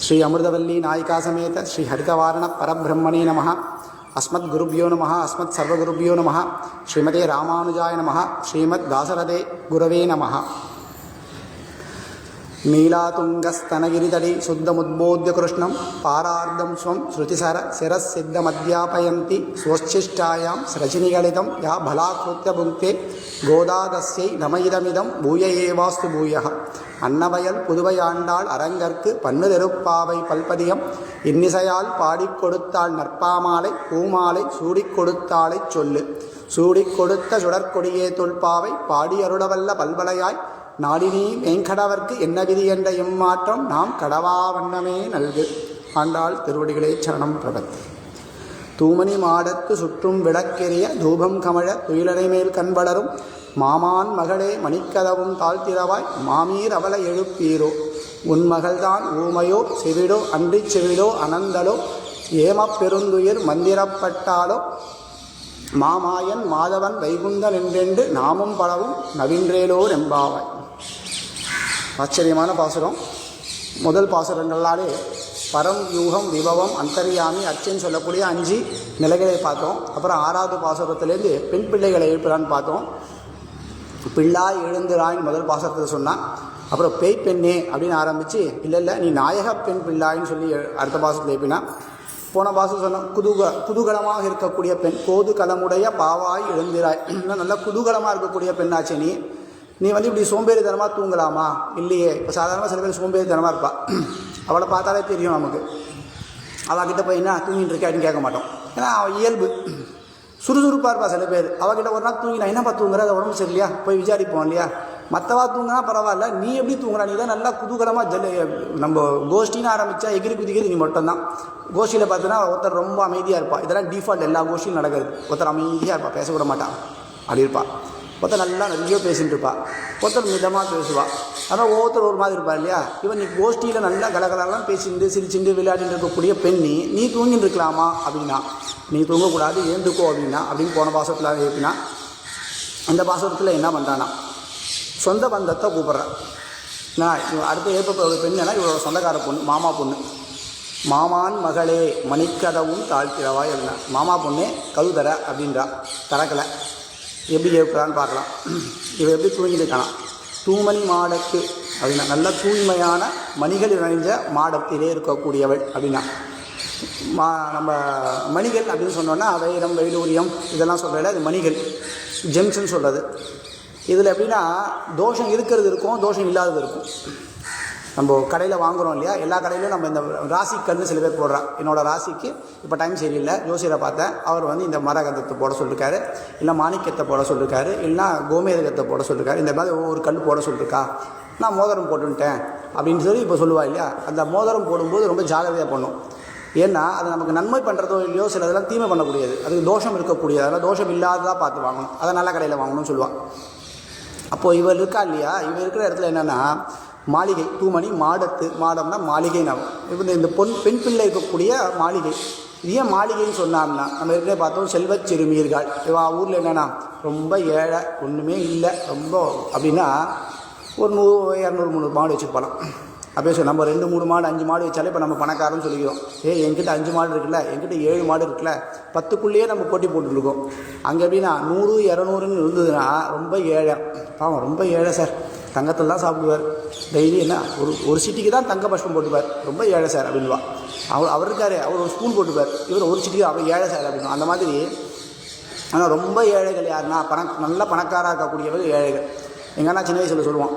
श्री अमृतवल्ली नायिका समेत श्री हरितवारण परब्रह्मणे नमः। अस्मद्गुरुभ्यो नमः। अस्मत्सर्वगुरुभ्यो नमः। श्रीमते रामानुजाय नमः। श्रीमद्दासरथे गुरवे नमः। नीलातुङ्गस्तनगिरितटी शुद्धमुद्बोध्य कृष्णं पारार्धं स्वं श्रुतिसर शिरःसिद्धमध्यापयन्ति स्वोच्छिष्टायां रजनिगलितं या भलाकृत्य भुङ्क्ते गोदादस्यै नमइदमिदं भूय एवास्तु भूयः। அன்னவயல் புதுவையாண்டாள் அரங்கற்கு பன்னுதெருப்பாவை பல்பதியம் இன்னிசையால் பாடிக் கொடுத்தாள் நற்பாமாலை பூமாலை சூடிக் கொடுத்தாளை சொல்லு. சூடிக் கொடுத்த சுடற்கொடியே தொல்பாவை பாடி அருளவல்ல பல்வலையாய் நாடினீ வேங்கடவர்க்கு என்ன விதி என்ற எம்மாற்றம் நாம் கடவா வண்ணமே நல்கு. ஆண்டாள் திருவடிகளே சரணம் பிரபத்தி. தூமணி மாடத்து சுற்றும் விளக்கெரிய தூபம் கமழ துயிலரை மேல் கண்வளரும் மாமான் மகளே மணிக்கதவும் தாழ்த்திரவாய் மாமீர் அவளை எழுப்பீரோ. உன் மகள்தான் ஊமையோ செவிடோ அன்றி செவிடோ அனந்தலோ ஏமப் பெருந்துயிர் மந்திரப்பட்டாலோ மாமாயன் மாதவன் வைகுந்தன் என்றென்று நாமும் பலவும் நவீன்றேலோ ரெம்பாவாய். ஆச்சரியமான பாசுரம். முதல் பாசுரங்களாலே பரம் யூகம் விபவம் அந்தர்யாமி அச்சன்னு சொல்லக்கூடிய 5 நிலைகளை பார்த்தோம். அப்புறம் 6வது பாசுரத்துலேருந்து பெண் பிள்ளைகளை எழுப்புறான்னு பார்த்தோம். பிள்ளாய் எழுந்துராயின் முதல் பாசுரத்தில் சொன்னான். அப்புறம் பேய் பெண்ணே அப்படின்னு ஆரம்பித்து இல்லை நீ நாயக பெண் பிள்ளாயின்னு சொல்லி அடுத்த பாசுரத்தில் எழுப்பினா. போன பாசுரம் சொன்ன குதூகலமாக இருக்கக்கூடிய பெண் கோதுகலமுடைய பாவாய் எழுந்திராய். நல்லா குதூகலமாக இருக்கக்கூடிய பெண்ணாச்சு நீ வந்து இப்படி சோம்பேறித்தனமாக தூங்கலாமா? இல்லையே. இப்போ சாதாரணமாக சில பேர் சோம்பேறித்தனமாக இருப்பா. அவளை பார்த்தாலே தெரியும் நமக்கு. அவகிட்ட போய் என்ன தூங்கிட்டு இருக்கே அப்படின்னு கேட்க மாட்டோம். ஏன்னா அவள் இயல்பு சுறுசுறுப்பாக இருப்பா. சில பேர் அவகிட்ட ஒரு நாள் தூங்கினா என்னப்பா தூங்குற, அது உடம்பு சரியில்லையா, போய் விசாரிப்போம் இல்லையா. மற்றவா தூங்கினா பரவாயில்ல, நீ எப்படி தூங்குறா? நீ தான் நல்லா குதூகலமாக நம்ம கோஷ்டின்னு ஆரம்பித்தா எகிரி குதிக்கிறது நீ மட்டும்தான். கோஷ்டியில் பார்த்தீங்கன்னா ஒருத்தர் ரொம்ப அமைதியாக இருப்பாள். இதெல்லாம் டிஃபால்ட் எல்லா கோஷ்டியும் நடக்கிறது. ஒருத்தர் அமைதியாக இருப்பாள், பேசக்கூட மாட்டான், அப்படி இருப்பாள். ஒருத்தர் நல்லா நிறைய பேசிகிட்டு இருப்பாள், ஒருத்தர் மிதமாக பேசுவாள். ஆனால் ஒவ்வொருத்தர் ஒரு மாதிரி இருப்பாள் இல்லையா. இவன் நீ கோஷ்டியில் நல்லா கலகலாம் பேசிட்டு சிரிச்சுட்டு விளையாடிட்டு இருக்கக்கூடிய பெண்ணி நீ தூங்கிட்டு இருக்கலாமா அப்படின்னா, நீ தூங்கக்கூடாது ஏந்துக்கோ அப்படின்னா அப்படின்னு போன பாசத்தில் எழுப்பினா. இந்த பாசத்தில் என்ன பண்ணுறான்னா சொந்த பந்தத்தை கூப்பிட்றான். நான் அடுத்த ஏற்ப ஒரு பெண்ணுன்னா இவரோட சொந்தக்கார பொண்ணு, மாமா பொண்ணு. மாமான் மகளே மணிக்கதவும் தாழ்த்திரவா எழுதினா. மாமா பொண்ணே கவு தர அப்படின்றா. திறக்கலை. எப்படி ஏற்படான்னு பார்க்கலாம். இவன் எப்படி தூங்கிட்டு இருக்கானா. தூமணி மாடத்து அப்படின்னா நல்ல தூய்மையான மணிகள் நிறைஞ்ச மாடத்திலே இருக்கக்கூடியவள் அப்படின்னா. நம்ம மணிகள் அப்படின்னு சொன்னோன்னா வைரம் வைடூரியம் இதெல்லாம் சொல்கிறதில்ல, அது மணிகள் ஜெம்ஸ்ன்னு சொல்கிறது. இதில் எப்படின்னா தோஷம் இருக்கிறது இருக்கும், தோஷம் இல்லாதது இருக்கும். நம்ம கடையில் வாங்குகிறோம் இல்லையா, எல்லா கடையிலும் நம்ம இந்த ராசிக்கல்னு சில பேர் போடுறா. என்னோடய ராசிக்கு இப்போ டைம் சரியில்லை, ஜோசியரை பார்த்தேன், அவர் வந்து இந்த மரகதத்தை போட சொல்லியிருக்காரு, இல்லை மாணிக்கத்தை போட சொல்லியிருக்காரு, இல்லைனா கோமேதகத்தை போட சொல்லியிருக்காரு, இந்த மாதிரி ஒவ்வொரு கல் போட சொல்லியிருக்கா. நான் மோதிரம் போட்டுன்ட்டேன் அப்படின்னு சொல்லி இப்போ சொல்லுவா இல்லையா. அந்த மோதிரம் போடும்போது ரொம்ப ஜாகிரதையாக பண்ணும். ஏன்னா அது நமக்கு நன்மை பண்ணுறதோ இல்லையோ சில இதெல்லாம் தீமை பண்ணக்கூடியது, அதுக்கு தோஷம் இருக்கக்கூடியது. அதனால் தோஷம் இல்லாததாக பார்த்து வாங்கணும், அதை நல்ல கடையில் வாங்கணும்னு சொல்லுவாள். அப்போது இவர் இருக்கா இல்லையா, இவர் இருக்கிற இடத்துல என்னென்னா மாளிகை. தூமணி மாடத்து, மாடம்னா மாளிகை. இப்போ இந்த பெண் பிள்ளை இருக்கக்கூடிய மாளிகை. இது ஏன் மாளிகைன்னு சொன்னாம்னா நம்ம ஏற்கனவே பார்த்தோம் செல்வச் சிறுமியர்கள். இவா ஊரில் என்னென்னா ரொம்ப ஏழை, ஒன்றுமே இல்லை ரொம்ப அப்படின்னா ஒரு 100 200 300 மாடு வச்சுருப்பாலாம். அப்படியே நம்ம 2 3 மாடு 5 மாடு வச்சாலே இப்போ நம்ம பணக்காரன்னு சொல்லிக்கிறோம். என்கிட்ட 5 மாடு இருக்குல்ல, என்கிட்ட 7 மாடு இருக்குல்ல, 10க்குள்ளேயே நம்ம போட்டி போட்டுருக்கோம். அங்கே எப்படின்னா 100 200ன்னு இருந்ததுன்னா ரொம்ப ஏழை. ஆமாம் ரொம்ப ஏழை சார், தங்கத்தில் தான் சாப்பிடுவார், டெய்லி என்ன ஒரு சிட்டிக்கு தான் தங்க பஷ்பம் போட்டுப்பார், ரொம்ப ஏழை சார் அப்படின்வா. அவர் இருக்கார், அவர் ஒரு ஸ்கூல் போட்டுப்பார், இவர் ஒரு சிட்டிக்கு அவர் ஏழை சார் அப்படின்னு. அந்த மாதிரி ஆனால் ரொம்ப ஏழைகள் யாருன்னா நல்ல பணக்காராக இருக்கக்கூடியவர் ஏழைகள். எங்கன்னா சின்ன வயசில் சொல்லுவான்,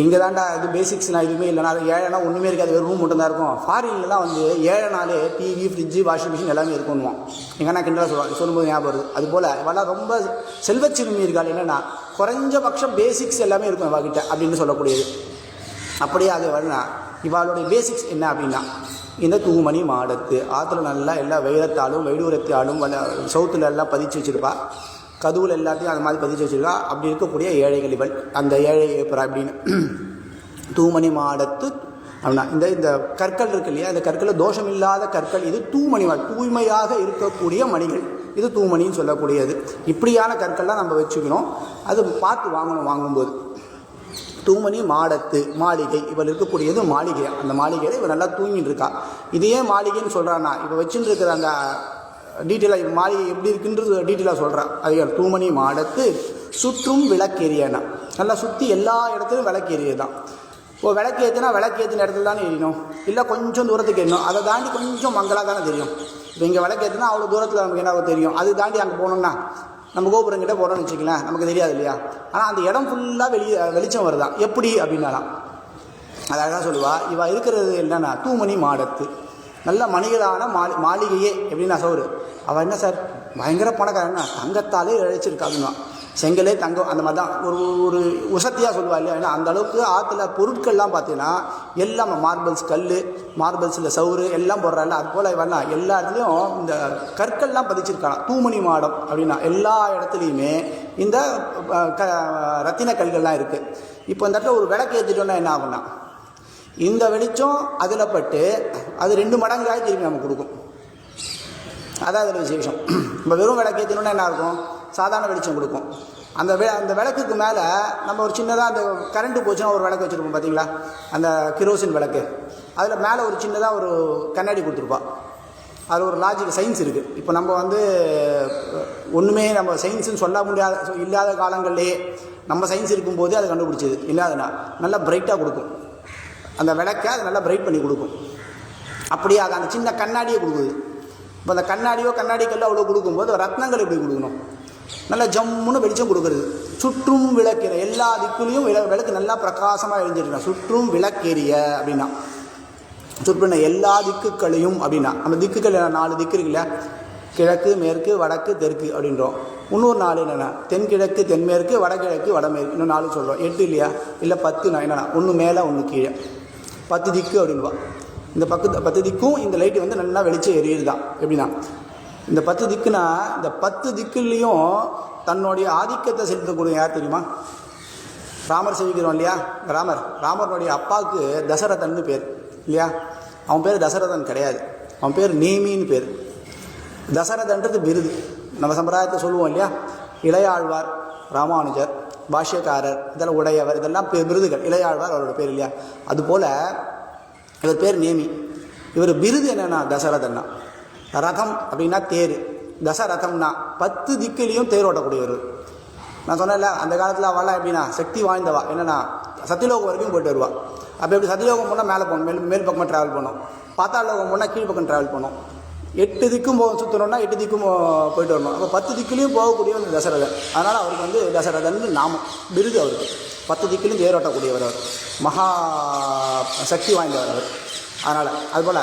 இங்கே தாண்டா இது பேசிக்ஸ்னால் எதுவுமே இல்லைனா, அது ஏழைனா ஒன்றுமே இருக்காது, வெறும் ரூம் மட்டும் தான் இருக்கும். ஃபாரின்லாம் வந்து ஏழைனாலே டிவி ஃப்ரிட்ஜு வாஷிங் மிஷின் எல்லாமே இருக்குன்னுவான். எங்கன்னா கிண்டலாக சொல்லும்போது ஞாபகம் வருது. அதுபோல் இவெல்லாம் ரொம்ப செல்வச்சிறுமி இருக்காள். என்னென்னா குறைஞ்சபட்சம் பேசிக்ஸ் எல்லாமே இருக்கும் இவாகிட்ட அப்படின்னு சொல்லக்கூடியது. அப்படியே அது வரனா இவாளுடைய பேசிக்ஸ் என்ன அப்படின்னா இந்த தூமணி மாடத்து ஆற்றுல நல்லா எல்லாம் வைரத்தாலும் வைடூரத்தாலும் சவுத்தில் எல்லாம் பதிச்சு வச்சுருப்பா. கதவுல எல்லாத்தையும் அந்த மாதிரி பதிச்சு வச்சுருக்கா. அப்படி இருக்கக்கூடிய ஏழைகள் இவள். அந்த ஏழை ஏற்பரா அப்படின்னு தூமணி மாடத்து அப்படின்னா இந்த கற்கள் இருக்கு இல்லையா, இந்த கற்களில் தோஷம் இல்லாத கற்கள். இது தூமணி தூய்மையாக இருக்கக்கூடிய மணிகள். இது தூமணின்னு சொல்லக்கூடியது. இப்படியான கற்கள்லாம் நம்ம வச்சுக்கணும். அது பார்த்து வாங்கணும். வாங்கும்போது தூமணி மாடத்து மாளிகை, இவள் இருக்கக்கூடியது மாளிகை. அந்த மாளிகையில் இவள் நல்லா தூங்கிட்டு இருக்கா. இதையே மாளிகைன்னு சொல்கிறான்னா இப்போ வச்சுட்டு இருக்கிற அந்த டீட்டெயிலாக இப்போ மாளிகை எப்படி இருக்குன்றது டீட்டெயிலாக சொல்கிறான். அது தூமணி மாடத்து சுற்றும் விளக்கேறியனா, நல்லா சுற்றி எல்லா இடத்துலையும் விளக்கேறியது தான். இப்போ விளக்கேற்றினா விளக்கேற்றின இடத்துல தானே எரியணும், இல்லை கொஞ்சம் தூரத்துக்கு எரியணும். அதை தாண்டி கொஞ்சம் மங்களாக தானே தெரியும். இப்போ இங்கே விளக்கேற்றினா அவ்வளோ தூரத்தில் நமக்கு என்ன தெரியும். அது தாண்டி அங்கே போனோம்னா நம்ம கோபுரங்கிட்ட போகிறோம்னு வச்சுக்கலாம், நமக்கு தெரியாது இல்லையா. ஆனால் அந்த இடம் ஃபுல்லாக வெளிச்சம் வருதான். எப்படி அப்படின்னாலாம் அழகாக சொல்லுவா. இவள் இருக்கிறது என்னன்னா தூமணி மாடத்து, நல்ல மணிகளான மாளிகையே. எப்படின்னா சவுரு அவள் என்ன சார் பயங்கர பணக்காரன்னா தங்கத்தாலே இழைச்சிருக்காதுன்னா, செங்கலே தங்கம் அந்த மாதிரி தான் ஒரு உசத்தியாக சொல்லுவா இல்லையா. ஏன்னா அந்த அளவுக்கு ஆற்றுல பொருட்கள்லாம் பார்த்தீங்கன்னா எல்லாம் மார்பிள்ஸ், கல், மார்பிள்ஸில் சவுறு எல்லாம் போடுறாங்க. அது போல் வேணா எல்லா இடத்துலையும் இந்த கற்கள்லாம் பதிச்சிருக்காங்க. தூமணி மாடம் அப்படின்னா எல்லா இடத்துலையுமே இந்த ரத்தின கல்கள்லாம் இருக்குது. இப்போ இந்த இடத்துல ஒரு விளக்கு ஏற்றிட்டோன்னா என்ன ஆகும்னா இந்த வெளிச்சம் அதில் பட்டு அது 2 மடங்காக திரும்பி நமக்கு கொடுக்கும். அதான் அதில் விசேஷம். நம்ம வெறும் விளக்கு ஏற்றினோன்னா என்ன இருக்கும், சாதாரண வெளிச்சம் கொடுக்கும். அந்த விளக்குக்கு மேலே நம்ம ஒரு சின்னதாக அந்த கரண்ட்டு போச்சுன்னா ஒரு விளக்கு வச்சுருப்போம் பார்த்தீங்களா, அந்த கிரோசின் விளக்கு. அதில் மேலே ஒரு சின்னதாக ஒரு கண்ணாடி கொடுத்துருப்பா. அது ஒரு லாஜிக் சயின்ஸ் இருக்குது. இப்போ நம்ம ஒன்றுமே நம்ம சயின்ஸுன்னு சொல்ல முடியாத இல்லாத காலங்கள்லேயே நம்ம சயின்ஸ் இருக்கும்போது அதை கண்டுபிடிச்சது. இல்லாதனா நல்லா பிரைட்டாக கொடுக்கும். அந்த விளக்கை அது நல்லா பிரைட் பண்ணி கொடுக்கும். அப்படியே அது அந்த சின்ன கண்ணாடியே கொடுக்குது. இப்போ அந்த கண்ணாடி கல் அவ்வளோ கொடுக்கும்போது ரத்னங்கள் எப்படி கொடுக்கணும், நல்லா ஜம்முன்னு வெளிச்சம் கொடுக்குறது. சுற்றும் விளக்கேற எல்லா திக்குலையும் விளக்கு நல்லா பிரகாசமாக எழுந்திருக்கா. சுற்றும் விளக்கேறிய அப்படின்னா சுற்றுன எல்லா திக்குகளையும் அப்படின்னா நம்ம திக்குகள் 4 திக்கு இருக்குல்ல, கிழக்கு, மேற்கு, வடக்கு, தெற்கு அப்படின்றோம். இன்னொரு 4 என்னென்னா தென்கிழக்கு, தென்மேற்கு, வடகிழக்கு, வடமேற்கு, இன்னும் 4 சொல்கிறோம். 8 இல்லையா, இல்லை 10 என்னென்னா 1 மேலே 1 கீழே, 10 திக்கு அப்படின்வா. இந்த 10 திக்கும் இந்த லைட்டு நல்லா வெளிச்சம் எரியுது தான். எப்படின்னா இந்த 10 திக்குனா இந்த 10 திக்குலேயும் தன்னுடைய ஆதிக்கத்தை செலுத்தக்கூடிய யார் தெரியுமா, ராமர் சேவிக்கிறோம் இல்லையா. ராமருடைய அப்பாவுக்கு தசரதன்னு பேர் இல்லையா. அவன் பேர் தசரதன் கிடையாது, அவன் பேர் நேமின்னு பேர். தசரதன்றது விருது. நம்ம சம்பிரதாயத்தை சொல்லுவோம் இல்லையா, இளையாழ்வார், ராமானுஜர், பாஷ்யக்காரர், இதெல்லாம் உடையவர், இதெல்லாம் விருதுகள். இளையாழ்வார் அவரோட பேர் இல்லையா. அதுபோல் இவர் பேர் நேமி. இவர் விருது என்னென்னா தசரதன்னா. ரதம் அப்படின்னா தேர், தசரதம்னா 10 திக்கிலையும் தேர் ஓட்டக்கூடியவர். நான் சொன்னேன்ல அந்த காலத்தில் அவெல்லாம் எப்படின்னா சக்தி வாய்ந்தவா. என்னென்னா சத்தியலோகம் வரைக்கும் போயிட்டு வருவா. அப்போ எப்படி சத்தியலோகம் போனால் மேலே போகணும், மேல் பக்கமாக ட்ராவல் பண்ணோம். பாத்தாளலோகம் போனால் கீழ் பக்கம் ட்ராவல் பண்ணோம். 8 திக்கும் சுற்றணும்னா 8 திக்கும் போயிட்டு வரணும். அப்போ 10 திக்கிலையும் போகக்கூடிய அந்த தசரதன். அதனால் அவருக்கு தசரதன் நாமம், விருது அவருக்கு. 10 திக்கிலையும் தேரோட்டக்கூடியவர் அவர், மகா சக்தி வாய்ந்தவர் அவர். அதனால் அதுபோல்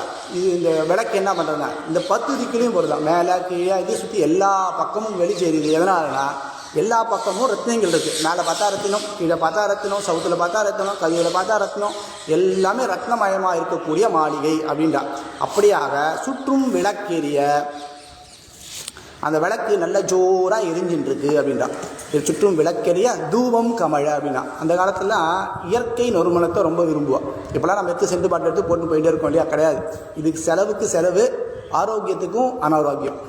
இந்த விளக்கு என்ன பண்ணுறதுன்னா இந்த 10 திக்கிலையும் போடுதான், மேலே கீழே இது சுற்றி எல்லா பக்கமும் வெளிச்சேரியுது. எதனாலனா எல்லா பக்கமும் ரத்னங்கள் இருக்குது. மேலே பார்த்தா ரத்தினம், கீழே பார்த்தா ரத்தினம், சவுத்தில் பார்த்தா ரத்தினம், கவியில் பார்த்தா ரத்தினம், எல்லாமே ரத்னமயமாக இருக்கக்கூடிய மாளிகை அப்படின்றா. அப்படியாக சுற்றும் விளக்கேறிய அந்த விளக்கு நல்ல ஜோராக எரிஞ்சின்ட்டுருக்கு அப்படின்றா. இது சுற்றும் விளக்கெரிய தூபம் கமழ அப்படின்னா அந்த காலத்தில் இயற்கை நறுமணத்தை ரொம்ப விரும்புவோம். இப்போலாம் நம்ம எடுத்து சென்று பாட்டில் எடுத்து போட்டு போயிட்டே இருக்கோம் இல்லையா, கிடையாது. இதுக்கு செலவுக்கு செலவு, ஆரோக்கியத்துக்கும் அனாரோக்கியம்.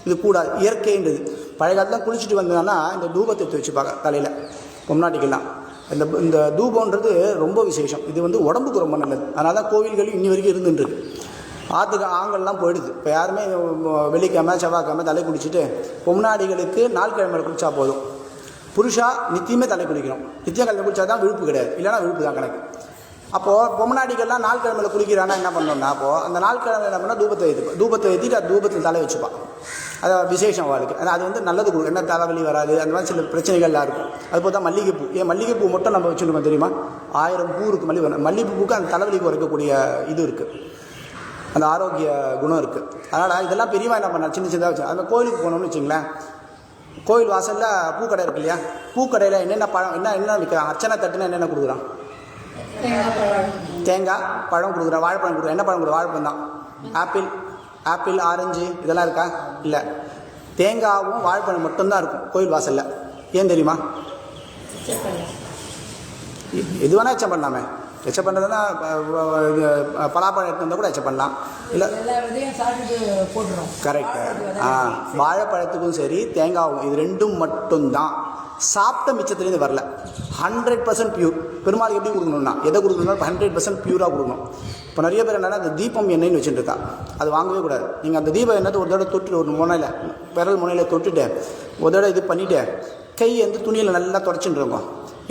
இது கூடாது, இயற்கைன்றது. பழைய காலத்தில் குளிச்சுட்டு வந்தோன்னா இந்த தூபத்தை எடுத்து வச்சுப்பாங்க தலையில், பொம்நாட்டிக்கெல்லாம். இந்த தூபன்றது ரொம்ப விசேஷம். இது உடம்புக்கு ரொம்ப நல்லது. அதனால தான் கோவில்கள் இன்னி வரைக்கும் இருந்துருக்கு. ஆற்றுக்கு ஆண்கள்லாம் போயிடுது. இப்போ யாருமே வெள்ளிக்கிழமை செவ்வாய்க்கிழமை தலை குளிச்சுட்டு, பொம்நாடிகளுக்கு நாள் கிழமையில் குளித்தா போதும். புருஷா நித்தியமே தலை குளிக்கணும். நித்தியம் கிழமை குளித்தா தான் விழுப்பு கிடையாது, இல்லைனா விழுப்பு தான் கணக்கு. அப்போது பொம்நாடிகள்லாம் நாள் கிழமையில் குளிக்கிறான்னா என்ன பண்ணோம்னா, அப்போது அந்த நாள் கிழமை என்ன பண்ணால் தூபத்தை ஏற்றிட்டு அது தூபத்தில் தலை வச்சுப்பான். அது விசேஷம் வாழ்க்கை. அது நல்லது கொடுக்கும். என்ன தலைவலி வராது, அந்த மாதிரி சில பிரச்சனைகள்லாம் இருக்கும். அதுபோல் தான் மல்லிகைப்பூ. மல்லிகைப்பூ மட்டும் நம்ம வச்சுருக்கோம் தெரியுமா, 1000 பூ இருக்குது. மல்லிகைப்பூக்கு அந்த தலைவலிக்கு குறைக்கக்கூடிய இது இருக்குது, அந்த ஆரோக்கிய குணம் இருக்குது. அதனால் இதெல்லாம் பெரியவா என்ன பண்ணால் சின்ன சின்னதாக வச்சு. அந்த கோயிலுக்கு போனோம்னு வச்சுங்களேன், கோயில் வாசலில் பூக்கடை இருக்கு இல்லையா, பூக்கடையில் என்னென்ன பழம் என்ன விற்கிறான், அர்ச்சனை தட்டுன்னு என்னென்ன கொடுக்குறான், தேங்காய் பழம் கொடுக்குறான், வாழைப்பழம் கொடுக்குறான். என்ன பழம் கொடுக்குற, வாழைப்பழம் தான். ஆப்பிள் ஆரஞ்சு இதெல்லாம் இருக்கா, இல்லை. தேங்காவும் வாழைப்பழம் மட்டும்தான் இருக்கும் கோயில் வாசலில். ஏன் தெரியுமா, எது வேணா எச்சம் பண்ணாமே, எச்ச பண்ணுறதுன்னா பலாப்பழம் எடுத்து வந்தால் கூட எச்ச பண்ணலாம். இல்லை கரெக்டு. வாழைப்பழத்துக்கும் சரி தேங்காவும் இது ரெண்டும் மட்டும்தான் சாப்பிட்ட மிச்சத்துலேருந்து வரல. 100% பியூர். பெருமாளுக்கு எப்படி கொடுக்கணும்னா எதை கொடுக்கணும்னா 100% பியூராக கொடுக்கணும். இப்போ நிறைய பேர் என்னென்னா அந்த தீபம் எண்ணெய்னு வச்சுட்டுருக்கா, அது வாங்கவே கூடாது. நீங்கள் அந்த தீபம் எண்ணெய் ஒரு தடவை தொட்டு ஒரு முனையில் விரல் முனையில் தொட்டுட்டு ஒரு தடவை இது பண்ணிவிட்டு கை வந்து துணியில் நல்லா தொடச்சுட்டு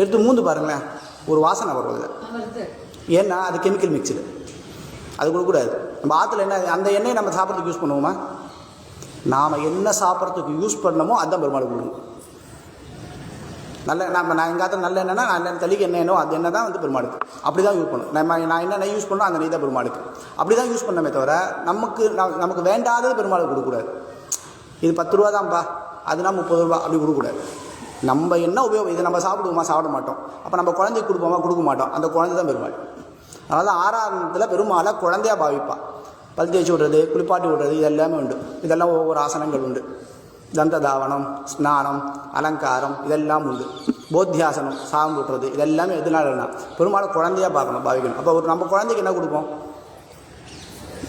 எடுத்து மூந்து பாருங்களேன், ஒரு வாசனை வரும் அதில். ஏன்னா அது கெமிக்கல் மிக்சடு, அது கொடுக்கக்கூடாது. நம்ம ஆற்றுல என்ன அந்த எண்ணெயை நம்ம சாப்பிட்றதுக்கு யூஸ் பண்ணுவோமா? நாம் என்ன சாப்பிட்றதுக்கு யூஸ் பண்ணமோ அதுதான் பெருமாளுக்கு கொடுக்கணும். நான் எங்கள் ஆற்ற நல்ல எண்ணெய்னா நல்ல தளிக்கு என்ன எண்ணோ அது எண்ணெய் தான் வந்து பெருமாளுக்கு அப்படி தான் யூஸ் பண்ணணும். நான் என்ன நெய் யூஸ் பண்ணோம் அந்த நெய் தான் பெருமாளுக்கு அப்படி தான் யூஸ் பண்ணமே தவிர நமக்கு வேண்டாதது பெருமாளுக்கு கொடுக்கக்கூடாது. இது 10 ரூபா தான்ப்பா அதுனா 30 ரூபா அப்படி கொடுக்கக்கூடாது. நம்ம என்ன உபயோகம், இதை நம்ம சாப்பிடுவோமா? சாப்பிட மாட்டோம். அப்போ நம்ம குழந்தைக்கு கொடுப்போமா? கொடுக்க மாட்டோம். அந்த குழந்தை தான் பெருமாள். அதனால தான் ஆராதனத்தில் பெருமாளை குழந்தையாக பாவிப்பாள். பல் தேய்ச்சி விடுறது, குளிப்பாட்டி விடுறது, இதெல்லாமே உண்டு. இதெல்லாம் ஒவ்வொரு ஆசனங்கள் உண்டு. தந்ததாவனம், ஸ்நானம், அலங்காரம் இதெல்லாம் உண்டு. போத்தியாசனம், சாகம் விட்டுறது, இதெல்லாமே எதுனாலன்னா பெருமாளை குழந்தையாக பார்க்கணும், பாவிக்கணும். அப்போ நம்ம குழந்தைக்கு என்ன கொடுப்போம்?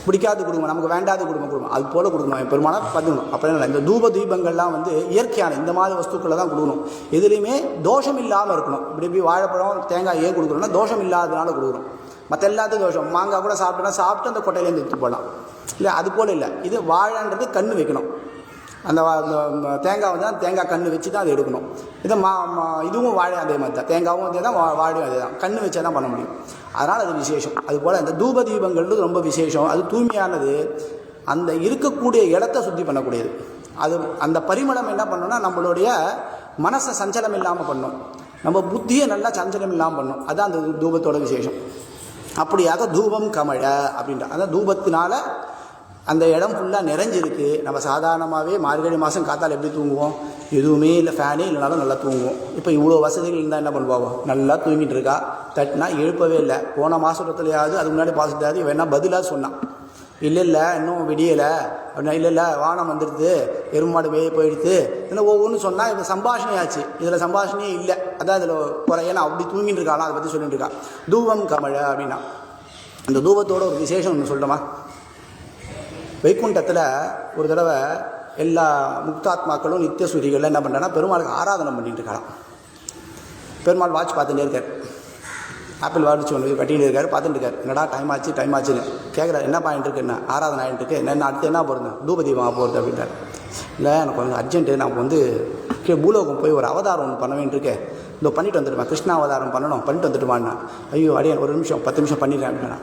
பிடிக்காது கொடுக்கணும், நமக்கு வேண்டாது கொடுக்கணும். அது போல் கொடுக்கணும், பெருமாளை பார்த்துக்கணும். அப்புறம் இல்லை இந்த தூப தீபங்கள்லாம் வந்து இயற்கையான இந்த மாதிரி வஸ்துக்களை தான் கொடுக்கணும். எதுலேயுமே தோஷம் இல்லாமல் இருக்கணும். இப்படி வாழைப்பழம் தேங்காய் ஏன் கொடுக்குறோம்னா தோஷம் இல்லாததுனால கொடுக்குறோம். மற்ற எல்லாத்துக்கும் தோஷம். மாங்காய் கூட சாப்பிட்டு அந்த கொட்டையிலேருந்து எடுத்து போடலாம். இல்லை அது போல் இல்லை. இது வாழைன்றது கன்று வைக்கணும். அந்த தேங்காய் வந்து அந்த தேங்காய் கன்று வச்சு தான் அதை எடுக்கணும். இதை இதுவும் வாழை அதே மாதிரி தான், தேங்காவும் அதே தான், வாழையும் அதே தான். கன்று வச்சா தான் பண்ண முடியும். அதனால் அது விசேஷம். அதுபோல் இந்த தூப தீபங்கள் ரொம்ப விசேஷம். அது தூய்மையானது. அந்த இருக்கக்கூடிய இடத்த சுத்தி பண்ணக்கூடியது. அது அந்த பரிமளம் என்ன பண்ணணும்னா நம்மளுடைய மனசை சஞ்சலம் இல்லாமல் பண்ணும், நம்ம புத்தியை நல்லா சஞ்சலம் இல்லாமல் பண்ணும். அதுதான் அந்த தூபத்தோட விசேஷம். அப்படியாக தூபம் கமழ அப்படின்ற அந்த தூபத்தினால அந்த இடம் ஃபுல்லாக நிறைஞ்சிருக்கு. நம்ம சாதாரணமாகவே மார்கழி மாதம் காத்தால் எப்படி தூங்குவோம்? எதுவுமே இல்லை, ஃபேனே இல்லைனாலும் நல்லா தூங்குவோம். இப்போ இவ்வளோ வசதிகள் இருந்தால் என்ன பண்ணுவாங்க? நல்லா தூங்கிட்டு இருக்கா, தட்டினா எழுப்பவே இல்லை. போன மாதத்துலையாவது அதுக்கு முன்னாடி பாசிட்டாவது வேணா பதிலாக சொன்னான், இல்லை இன்னும் விடியலை அப்படின்னா, இல்லை வானம் வந்துடுது, எருமாடு வேய போயிடுது, இதில் ஒவ்வொன்றும் சொன்னால் இப்போ சம்பாஷணை ஆச்சு. இதில் சம்பாஷணையே இல்லை. அதான் இதில் குறையனா அப்படி தூங்கிட்டு இருக்கானா அதை பற்றி சொல்லிட்டு இருக்கா. தூபம் கமழ அப்படின்னா அந்த தூபத்தோட ஒரு விசேஷம் ஒன்று சொல்கிறோமா? வைகுண்டத்தில் ஒரு தடவை எல்லா முக்தாத்மாக்களும் நித்தியசூரிகள் என்ன பண்ணுறேன்னா பெருமாளுக்கு ஆராதனை பண்ணிட்டு இருக்கலாம். பெருமாள் வாட்ச் பார்த்துட்டே இருக்கார். ஆப்பிள் வாட்ச் ஒன்று கட்டிகிட்டு இருக்கார், பார்த்துட்டு இருக்கார். என்னடா டைம் ஆச்சுன்னு கேட்குறாரு. என்ன பாயிண்ட் இருக்கு? என்ன ஆராதனை ஆகிட்டு இருக்கு, என்ன அடுத்து என்ன போகிறது? தூபதீபமாக போகிறது அப்படின்றார். இல்லை எனக்கு கொஞ்சம் அர்ஜென்ட்டு, நான் வந்து பூலோகம் போய் ஒரு அவதாரம் ஒன்று பண்ண வேண்டியிருக்கேன், இதோ பண்ணிட்டு வந்துடுமா, கிருஷ்ணா அவதாரம் பண்ணணும், பண்ணிட்டு வந்துட்டுமான்னா. ஐயோ அடியன் ஒரு நிமிஷம் 10 நிமிஷம் பண்ணிடுறேன் அப்படின்னா.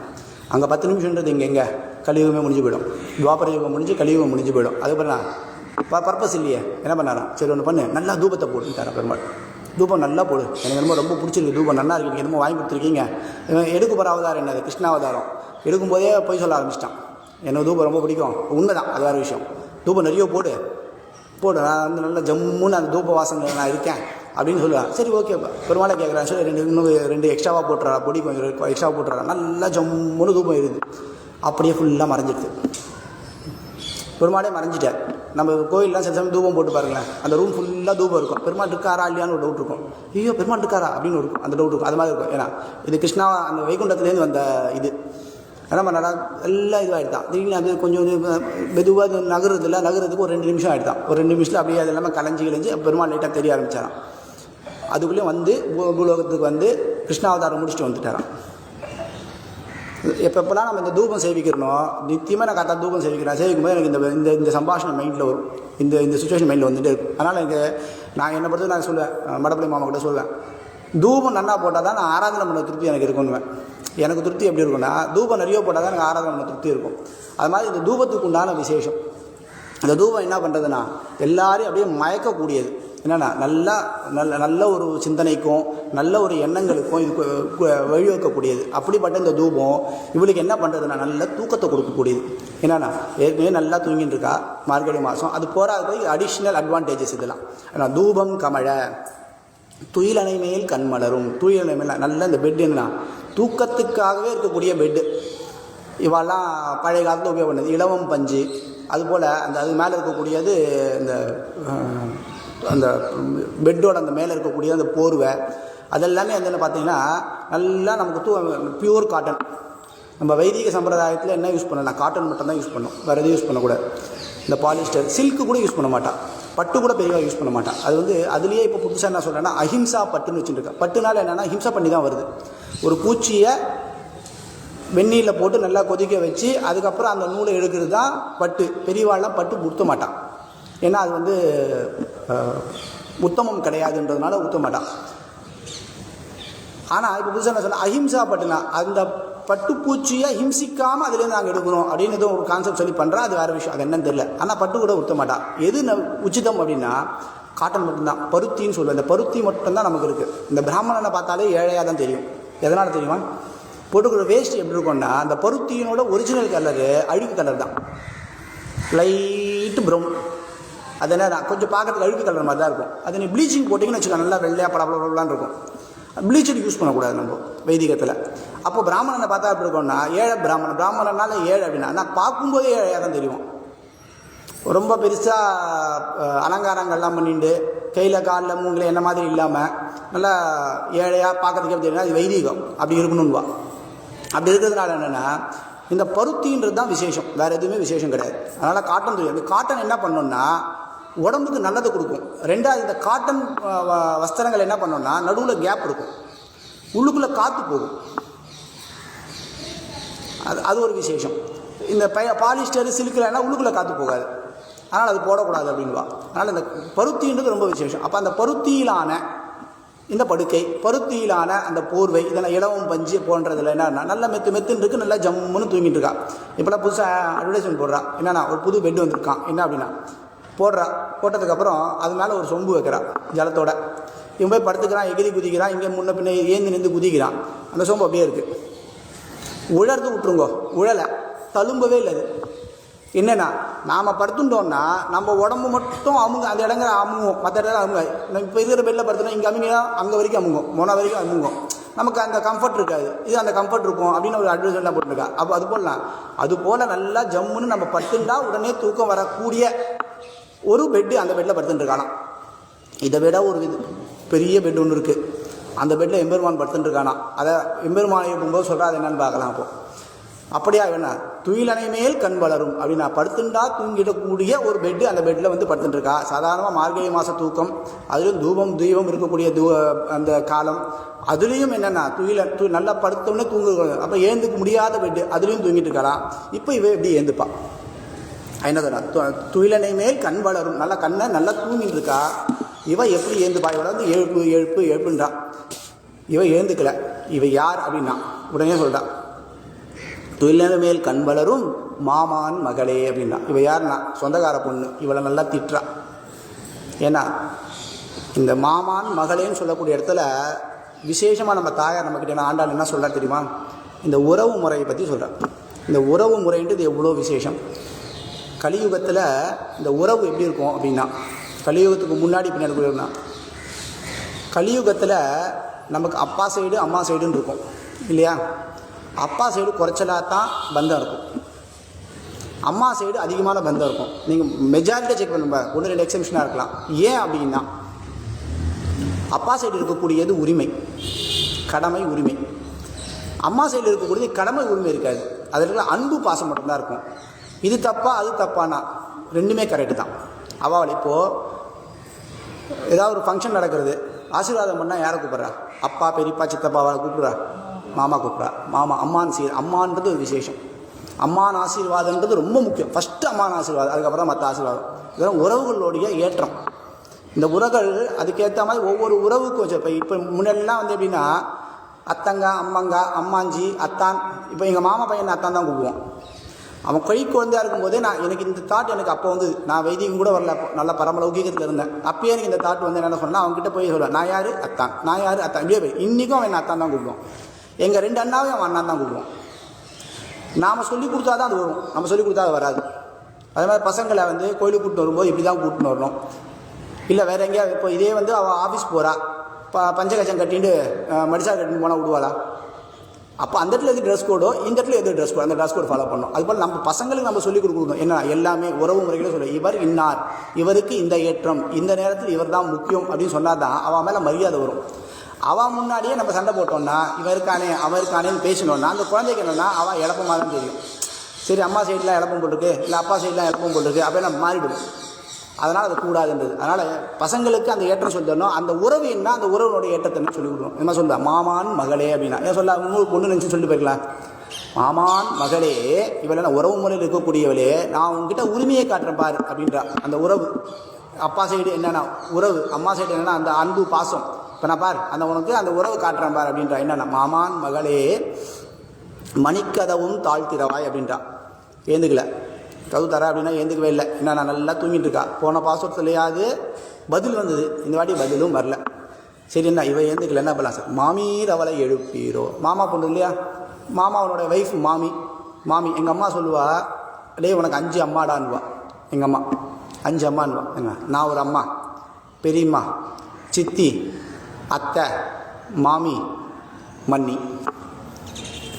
அங்கே 10 நிமிஷன்றது எங்கே கலியுகமே முடிஞ்சு போயிடும். துவாபர யுகம் முடிஞ்சு கலியுகம் முடிஞ்சு போயிடும். அதுக்கப்புறம் நான் பர்பஸ் இல்லையே, என்ன பண்ணாராம்? சரி ஒன்று பண்ணு, நல்லா தூபத்தை போட்டுட்டாரா பெருமாள். தூபம் நல்லா போடு, எனக்கு என்னமோ ரொம்ப பிடிச்சிருக்கு, தூபம் நல்லா இருக்கு, என்னமோ வாங்கி கொடுத்துருக்கீங்க. எடுக்க போகிற அவதாரம் என்னது? கிருஷ்ணாவதாரம். எடுக்கும்போதே போய் சொல்ல ஆரம்பிச்சிட்டான், எனக்கு தூபம் ரொம்ப பிடிக்கும். உண்மைதான், அது வேறு விஷயம். தூபம் நிறைய போடு, நான் வந்து நல்லா ஜம்முன்னு அந்த தூப வாசனை நான் இருக்கேன் அப்படின்னு சொல்லுவேன். சரி ஓகே, பெருமாளை கேட்குறேன். சரி இன்னும் 2 எக்ஸ்ட்ராவாக போட்டுறா, பொடி கொஞ்சம் எக்ஸ்ட்ராவாக போட்டுறா. நல்லா ஜம்முன்னு தூபம் இருக்குது. அப்படியே ஃபுல்லாக மறைஞ்சிடுது. பெருமாளே மறைஞ்சிட்டார். நம்ம கோயிலெலாம் சில சமயம் தூபம் போட்டு பாருங்களேன், அந்த ரூம் ஃபுல்லாக தூபம் இருக்கும். பெருமாள் இருக்காரா இல்லையான்னு ஒரு டவுட் இருக்கும். ஐயோ பெருமாள் இருக்காரா அப்படின்னு இருக்கும், அந்த டவுட் இருக்கும். அது மாதிரி இருக்கும். ஏன்னா இது கிருஷ்ணா அந்த வைகுண்டத்துலேருந்து வந்த இது என்ன பண்ணா எல்லாம் இதுவாகிடுதான். திடீர்னு அது கொஞ்சம் மெதுவாக நகரத்துக்கு ஒரு 2 நிமிஷம் ஆகிடுதான். ஒரு 2 நிமிஷத்தில் அப்படியே அது எல்லாமே கலைஞ்சி பெருமாள் லைட்டாக தெரிய ஆரம்பிச்சாராம். அதுக்குள்ளேயும் வந்து பூலோகத்துக்கு வந்து கிருஷ்ணாவதாரம் முடிச்சுட்டு வந்துட்டாராம். எப்பப்பெல்லாம் நம்ம இந்த தூபம் சேவிக்கிறனோ, நித்தியமாக நான் கரெக்டாக தூபம் சேவிக்கும்போது எனக்கு இந்த இந்த சம்பாஷணை மைண்டில் வரும், இந்த சுச்சுவேஷன் மைண்டில் வந்துட்டு இருக்கும். அதனால் எனக்கு நான் என்னை பொறுத்து நான் சொல்லுவேன், மடப்பள்ளி மாமா கூட சொல்லுவேன், தூபம் நல்லா போட்டால் தான் நான் ஆராதனை பண்ண திருப்தி எனக்கு இருக்குன்னுவேன். எனக்கு திருப்தி எப்படி இருக்குன்னா, தூபம் நிறைய போட்டால் தான் எனக்கு ஆராதனை பண்ண திருப்தி இருக்கும். அது மாதிரி இந்த தூபத்துக்கு உண்டான விசேஷம். அந்த தூபம் என்ன பண்ணுறதுன்னா எல்லாரையும் அப்படியே மயக்கக்கூடியது. என்னென்னா நல்ல ஒரு சிந்தனைக்கும் நல்ல ஒரு எண்ணங்களுக்கும் இதுக்கு வழிவகுக்கக்கூடியது. அப்படிப்பட்ட இந்த தூபம் இவளுக்கு என்ன பண்ணுறதுன்னா நல்ல தூக்கத்தை கொடுக்கக்கூடியது. என்னென்னா ஏற்கனவே நல்லா தூங்கிட்டு இருக்கா, மார்கழி மாதம், அது போகாத போய் அடிஷ்னல் அட்வான்டேஜஸ் இதெல்லாம். ஏன்னா தூபம் கமழ துயிலணை மேல் கண்மலரும். துயிலணை மேல் நல்ல இந்த பெட் என்னன்னா தூக்கத்துக்காகவே இருக்கக்கூடிய பெட்டு. இவெல்லாம் பழைய காலத்தில் உபயோகம் பண்ணது இலவம் பஞ்சு. அதுபோல் அது மேலே இருக்கக்கூடியது இந்த அந்த பெட்டோட அந்த மேலே இருக்கக்கூடிய அந்த போர்வை, அதெல்லாமே வந்து பார்த்தீங்கன்னா நல்லா நமக்கு பியூர் காட்டன். நம்ம வைதிக சம்பிரதாயத்தில் என்ன யூஸ் பண்ணலாம், காட்டன் மட்டும் தான் யூஸ் பண்ணோம், வேறு எதுவும் யூஸ் பண்ணக்கூடாது. இந்த பாலிஸ்டர் சில்க்கு கூட யூஸ் பண்ண மாட்டான், பட்டு கூட பெரியவாக யூஸ் பண்ண மாட்டான். அது வந்து அதுலேயே இப்போ புதுசாக என்ன சொல்கிறேன்னா அஹிம்சா பட்டுன்னு வச்சுருக்கேன். பட்டுனால என்னென்னா ஹிம்சா பண்ணி தான் வருது. ஒரு பூச்சியை வெந்நீரில் போட்டு நல்லா கொதிக்க வச்சு அதுக்கப்புறம் அந்த நூலை எடுக்கிறது தான் பட்டு. பெரியவாள்லாம் பட்டு உடுத்த மாட்டான், ஏன்னா அது வந்து உத்தமம் கிடையாதுன்றதுனால உடுத்த மாட்டான். ஆனால் இப்போ புதுசாக என்ன சொன்னால் அஹிம்சா பட்டுனா அந்த பட்டுப்பூச்சியை ஹிம்சிக்காமல் அதுலேருந்து நாங்கள் எடுக்கணும் அப்படின்னு ஏதோ ஒரு கான்செப்ட் சொல்லி பண்ணுறா. அது வேறு விஷயம், அது என்னன்னு தெரியல. ஆனால் பட்டு கூட உடுத்த மாட்டான். எது உச்சிதம் அப்படின்னா காட்டன் மட்டும்தான், பருத்தின்னு சொல்லுவேன். இந்த பருத்தி மட்டும்தான் நமக்கு இருக்குது. இந்த பிராமணனை பார்த்தாலே ஏழையாக தான் தெரியும். எதனால் தெரியுமா, போட்டுக்கிற வேஸ்ட் எப்படி இருக்கும்னா அந்த பருத்தியினோட ஒரிஜினல் கலரு அழுக்கு கலர் தான், லைட்டு ப்ரௌன். அது என்ன கொஞ்சம் பார்க்கறதுக்கு அழுக்கு கலர் மாதிரி தான் இருக்கும். அது நீ ப்ளீச்சிங் போட்டிங்கன்னு வச்சுக்கோங்க, நல்லா வெள்ளையாக படப்படலான்னு இருக்கும். ப்ளீச்சர் யூஸ் பண்ணக்கூடாது நம்ம வைதிகத்தில். அப்போ பிராமணனை பார்த்தா எப்படி இருக்கோம்னா ஏழை பிராமணனால ஏழை அப்படின்னா நான் பார்க்கும்போதே ஏழையாக தான் தெரியும். ரொம்ப பெருசாக அலங்காரங்கள்லாம் பண்ணிட்டு கையில் காலில் மூங்கில் என்ன மாதிரி இல்லாமல் நல்லா ஏழையாக பார்க்கறதுக்கு எப்படி தெரியும்னா அது வைதிகம், அப்படி இருக்கணும்வா. அப்படி இருக்கிறதுனால என்னென்னா இந்த பருத்தின்றது தான் விசேஷம், வேறு எதுவுமே விசேஷம் கிடையாது. அதனால் காட்டன் தெரியும். இந்த காட்டன் என்ன பண்ணோன்னா உடம்புக்கு நல்லதை கொடுக்கும். ரெண்டாவது இந்த காட்டன் வஸ்திரங்கள் என்ன பண்ணோன்னா நடுவில் கேப் இருக்கும், உள்ளுக்குள்ளே காற்று போகும். அது ஒரு விசேஷம். இந்த பாலிஸ்டர் சில்கில் உள்ளுக்குள்ளே காற்று போகாது, அதனால் அது போடக்கூடாது அப்படின்வா. அதனால் இந்த பருத்தின்றது ரொம்ப விசேஷம். அப்போ அந்த பருத்தியிலான இந்த படுக்கை, பருத்தியிலான அந்த போர்வை, இதெல்லாம் இலவம் பஞ்சு போன்றதில் என்னன்னா நல்லா மெத்துன்னு இருக்குது, நல்லா ஜம்முன்னு தூங்கிட்டு இருக்கா. இப்போலாம் புதுசாக அட்வர்டைஸ்மெண்ட் போடுறா, என்னன்னா ஒரு புது பெட்டு வந்திருக்கான், என்ன அப்படின்னா போட்டதுக்கப்புறம் அது மேலே ஒரு சொம்பு வைக்கிறான் ஜலத்தோட. இவன் போய் படுத்துக்கிறான், எகிரி குதிக்கிறான், இங்கே முன்ன பின்ன ஏந்தி நின்று குதிக்கிறான். அந்த சொம்பு அப்படியே இருக்குது. உழர்ந்து விட்டுருங்கோ, உழலை தழும்பவே இல்லை. அது என்னென்னா நாம் படுத்துட்டோம்னா நம்ம உடம்பு மட்டும் அந்த இடங்கிற அமுங்கும், மற்ற இடத்துல அமுங்க. இப்போ இருக்கிற பெட்டில் படுத்துட்டோம், இங்கே அமுங்கினா அங்கே வரைக்கும் அமுங்கும், மொன வரைக்கும் அமுங்கும். நமக்கு அந்த கம்ஃபர்ட் இருக்காது. இது அந்த கம்ஃபர்ட் இருக்கும் அப்படின்னு ஒரு அட்வைஸ்லாம் போட்டுருக்கா. அப்போ அது போல் நல்லா ஜம்முன்னு நம்ம படுத்துட்டா உடனே தூக்கம் வரக்கூடிய ஒரு பெட்டு அந்த பெட்டில் படுத்துட்டு இருக்கானாம். இதை விட ஒரு பெரிய பெட் ஒன்று இருக்குது, அந்த பெட்டில் எம்பெருமான் படுத்துட்டு இருக்கானா. அதை எம்பெருமானை இருக்கும்போது சொல்கிறா, அது என்னன்னு பார்க்கலாம். அப்போது அப்படியா வேணா துயிலனை மேல் கண் வளரும் அப்படின்னா படுத்துண்டா தூங்கிடக்கூடிய ஒரு பெட்டு அந்த பெட்டில் வந்து படுத்துட்டு இருக்கா. சாதாரணமாக மார்கழி மாத தூக்கம், அதுலேயும் தீபம் இருக்கக்கூடிய அந்த காலம், அதுலேயும் என்னென்னா நல்லா படுத்தோடனே தூங்குறது. அப்போ ஏந்துக்க முடியாத பெட்டு, அதுலேயும் தூங்கிட்டு இருக்கலாம். இப்போ இவ எப்படி ஏந்துப்பா, என்ன சொன்னா துயிலனை மேல் கண் வளரும், நல்லா கண்ணை நல்லா தூங்கிட்டு இருக்கா. இவ எப்படி ஏந்துப்பா, இவளை வந்து எழுப்புன்றா. இவ ஏந்துக்கல. இவ யார் அப்படின்னா உடனே சொல்றா, துயிலனை மேல் கண் வளரும் மாமான் மகளே அப்படின்னா. இவ யாருன்னா சொந்தக்கார பொண்ணு. இவளை நல்லா திட்டுறா. ஏன்னா இந்த மாமான் மகளேன்னு சொல்லக்கூடிய இடத்துல விசேஷமாக நம்ம தாயார் நம்மக்கிட்ட ஆண்டாள் என்ன சொல்கிறா தெரியுமா, இந்த உறவு முறையை பற்றி சொல்கிறா. இந்த உறவு முறைன்றது எவ்வளோ விசேஷம். கலியுகத்தில் இந்த உறவு எப்படி இருக்கும் அப்படின்னா, கலியுகத்துக்கு முன்னாடி பின்னாடி போயிருந்தா, கலியுகத்தில் நமக்கு அப்பா சைடு அம்மா சைடுன்னு இருக்கும் இல்லையா. அப்பா சைடு குறைச்சலாக தான் பந்தம் இருக்கும், அம்மா சைடு அதிகமான பந்தம் இருக்கும். நீங்கள் மெஜாரிட்டியாக செக் பண்ணுங்க, 1-2 எக்ஸெப்ஷனாக இருக்கலாம். ஏன் அப்படின்னா அப்பா சைடு இருக்கக்கூடியது உரிமை, கடமை, உரிமை. அம்மா சைடு இருக்கக்கூடியது கடமை, உரிமை இருக்காது. அதில் இருக்கிற அன்பு பாசம் மட்டும்தான் இருக்கும். இது தப்பா அது தப்பானா ரெண்டுமே கரெக்டு தான். அவள் இப்போது ஏதாவது ஒரு ஃபங்க்ஷன் நடக்கிறது, ஆசீர்வாதம் பண்ணால் யாரை கூப்பிட்றா, அப்பா பெரியப்பா சித்தப்பாவை கூப்பிட்றா, மாமா கூப்பிட்றா. அம்மான்றது ஒரு விசேஷம். அம்மான் ஆசீர்வாதன்றது ரொம்ப முக்கியம். ஃபஸ்ட்டு அம்மான் ஆசீர்வாதம், அதுக்கப்புறம் தான் மற்ற ஆசீர்வாதம். இதெல்லாம் உறவுகளுடைய ஏற்றம். இந்த உறவுகள் அதுக்கேற்ற மாதிரி ஒவ்வொரு உறவுக்கும் வச்சு. இப்போ முன்னாடிலாம் வந்து எப்படின்னா அத்தங்கா, அம்மங்கா, அம்மாஞ்சி, அத்தான். இப்போ எங்கள் மாமா பையனை அத்தான் தான் கூப்பிடுவோம். அவன் கை குழந்தையாக இருக்கும்போதே எனக்கு இந்த தாட் எனக்கு அப்போ வந்து நான் வைத்தியம் கூட வரல, நல்ல பரமலௌகிகத்தில் இருந்தேன். அப்பயே எனக்கு இந்த தாட் வந்து என்ன சொன்னால் அவங்ககிட்ட போய் சொல்லுவேன், நான் யார் அத்தான், நான் யார் அத்தான். இப்படியே போய் இன்றைக்கும் அவன் அத்தான் தான் கூப்பிடுவோம். எங்கள் 2 அண்ணாவையும் அவன் அண்ணான் தான் கூப்பிடுவோம். நாம் சொல்லி கொடுத்தா தான் அது வரும், நம்ம சொல்லி கொடுத்தா அது வராது. அதே மாதிரி பசங்களை வந்து கோயிலுக்கு கூப்பிட்டு வரும்போது இப்படி தான் கூப்பிட்டு வரணும். இல்லை வேறு எங்கேயாவது இப்போ இதே வந்து அவள் ஆஃபீஸ் போகிறா, பஞ்சகச்சம் கட்டிட்டு மடிசா கட்டின்னு போனால் விடுவாளா? அப்போ அந்த இடத்துல எது ட்ரெஸ் கோடோ, இந்த இடத்துல எது ட்ரெஸ் கோட், அந்த ட்ரெஸ் கோட் ஃபாலோ பண்ணணும். அதுபோல் நம்ம பசங்களுக்கு நம்ம சொல்லிக் கொடுக்கணும். என்ன எல்லாமே உறவு முறைகளை சொல்லுவோம். இவர் இன்னார், இவருக்கு இந்த ஏற்றம், இந்த நேரத்தில் இவர் தான் முக்கியம் அப்படின்னு சொன்னால் தான் அவன் மேலே மரியாதை வரும். அவன் முன்னாடியே நம்ம சண்டை போட்டோம்னா இவன் இருக்கானே அவன் இருக்கானேன்னு பேசினோன்னா அந்த குழந்தைக்கு என்னன்னா அவன் இழப்பமாக தான் தெரியும். சரி அம்மா சைட்லாம் இழப்பம் போட்டிருக்கு, இல்லை அப்பா சைட்லாம் இழப்பம் போட்டிருக்கு அப்படின்னு நம்ம மாறிவிடும். அதனால் அது கூடாதுன்றது. அதனால் பசங்களுக்கு அந்த ஏற்றம் சொல்லி தரணும். அந்த உறவு என்ன, அந்த உறவுனுடைய ஏற்றத்தை என்ன சொல்லி கொடுக்கணும். என்ன சொல்ல மாமான் மகளே அப்படின்னா ஏன் சொல்ல இன்னொரு பொண்ணு நினச்சி சொல்லிட்டு போயிருக்கலாம். மாமான் மகளே, இவளை உறவு முறையில் இருக்கக்கூடியவளே, நான் உங்ககிட்ட உரிமையை காட்டுறேன் பாரு அப்படின்றா. அந்த உறவு அப்பா சைடு என்னென்னா உறவு, அம்மா சைடு என்னென்னா அந்த அன்பு பாசம். இப்போ நான் பார் அந்த உனக்கு அந்த உறவு காட்டுறேன் பார் அப்படின்றா. என்னென்னா மாமான் மகளே மணிக்கதவும் தாழ்த்திரவாய் அப்படின்றா. ஏந்துக்கல கதவு தர அப்படின்னா ஏந்துக்கவே இல்லை. என்ன நான் நல்லா தூங்கிட்டு இருக்கா. போன பாஸ்வேர்ட்ஸ்லையாவது பதில் வந்தது, இந்த வாட்டி பதிலும் வரல. சரி என்ன இவ ஏந்துக்கல என்ன பண்ணலாம் சார். மாமீர் அவளை எழுப்பீரோ, மாமா பொண்ணு இல்லையா, மாமா அவனோட ஒய்ஃப் மாமி. மாமி எங்கள் அம்மா சொல்லுவா, டே உனக்கு 5 அம்மாடான்னுவா. எங்கள் அம்மா 5 அம்மான்னுவா. என்ன நான் ஒரு அம்மா, பெரியம்மா, சித்தி, அத்தை, மாமி, மன்னி.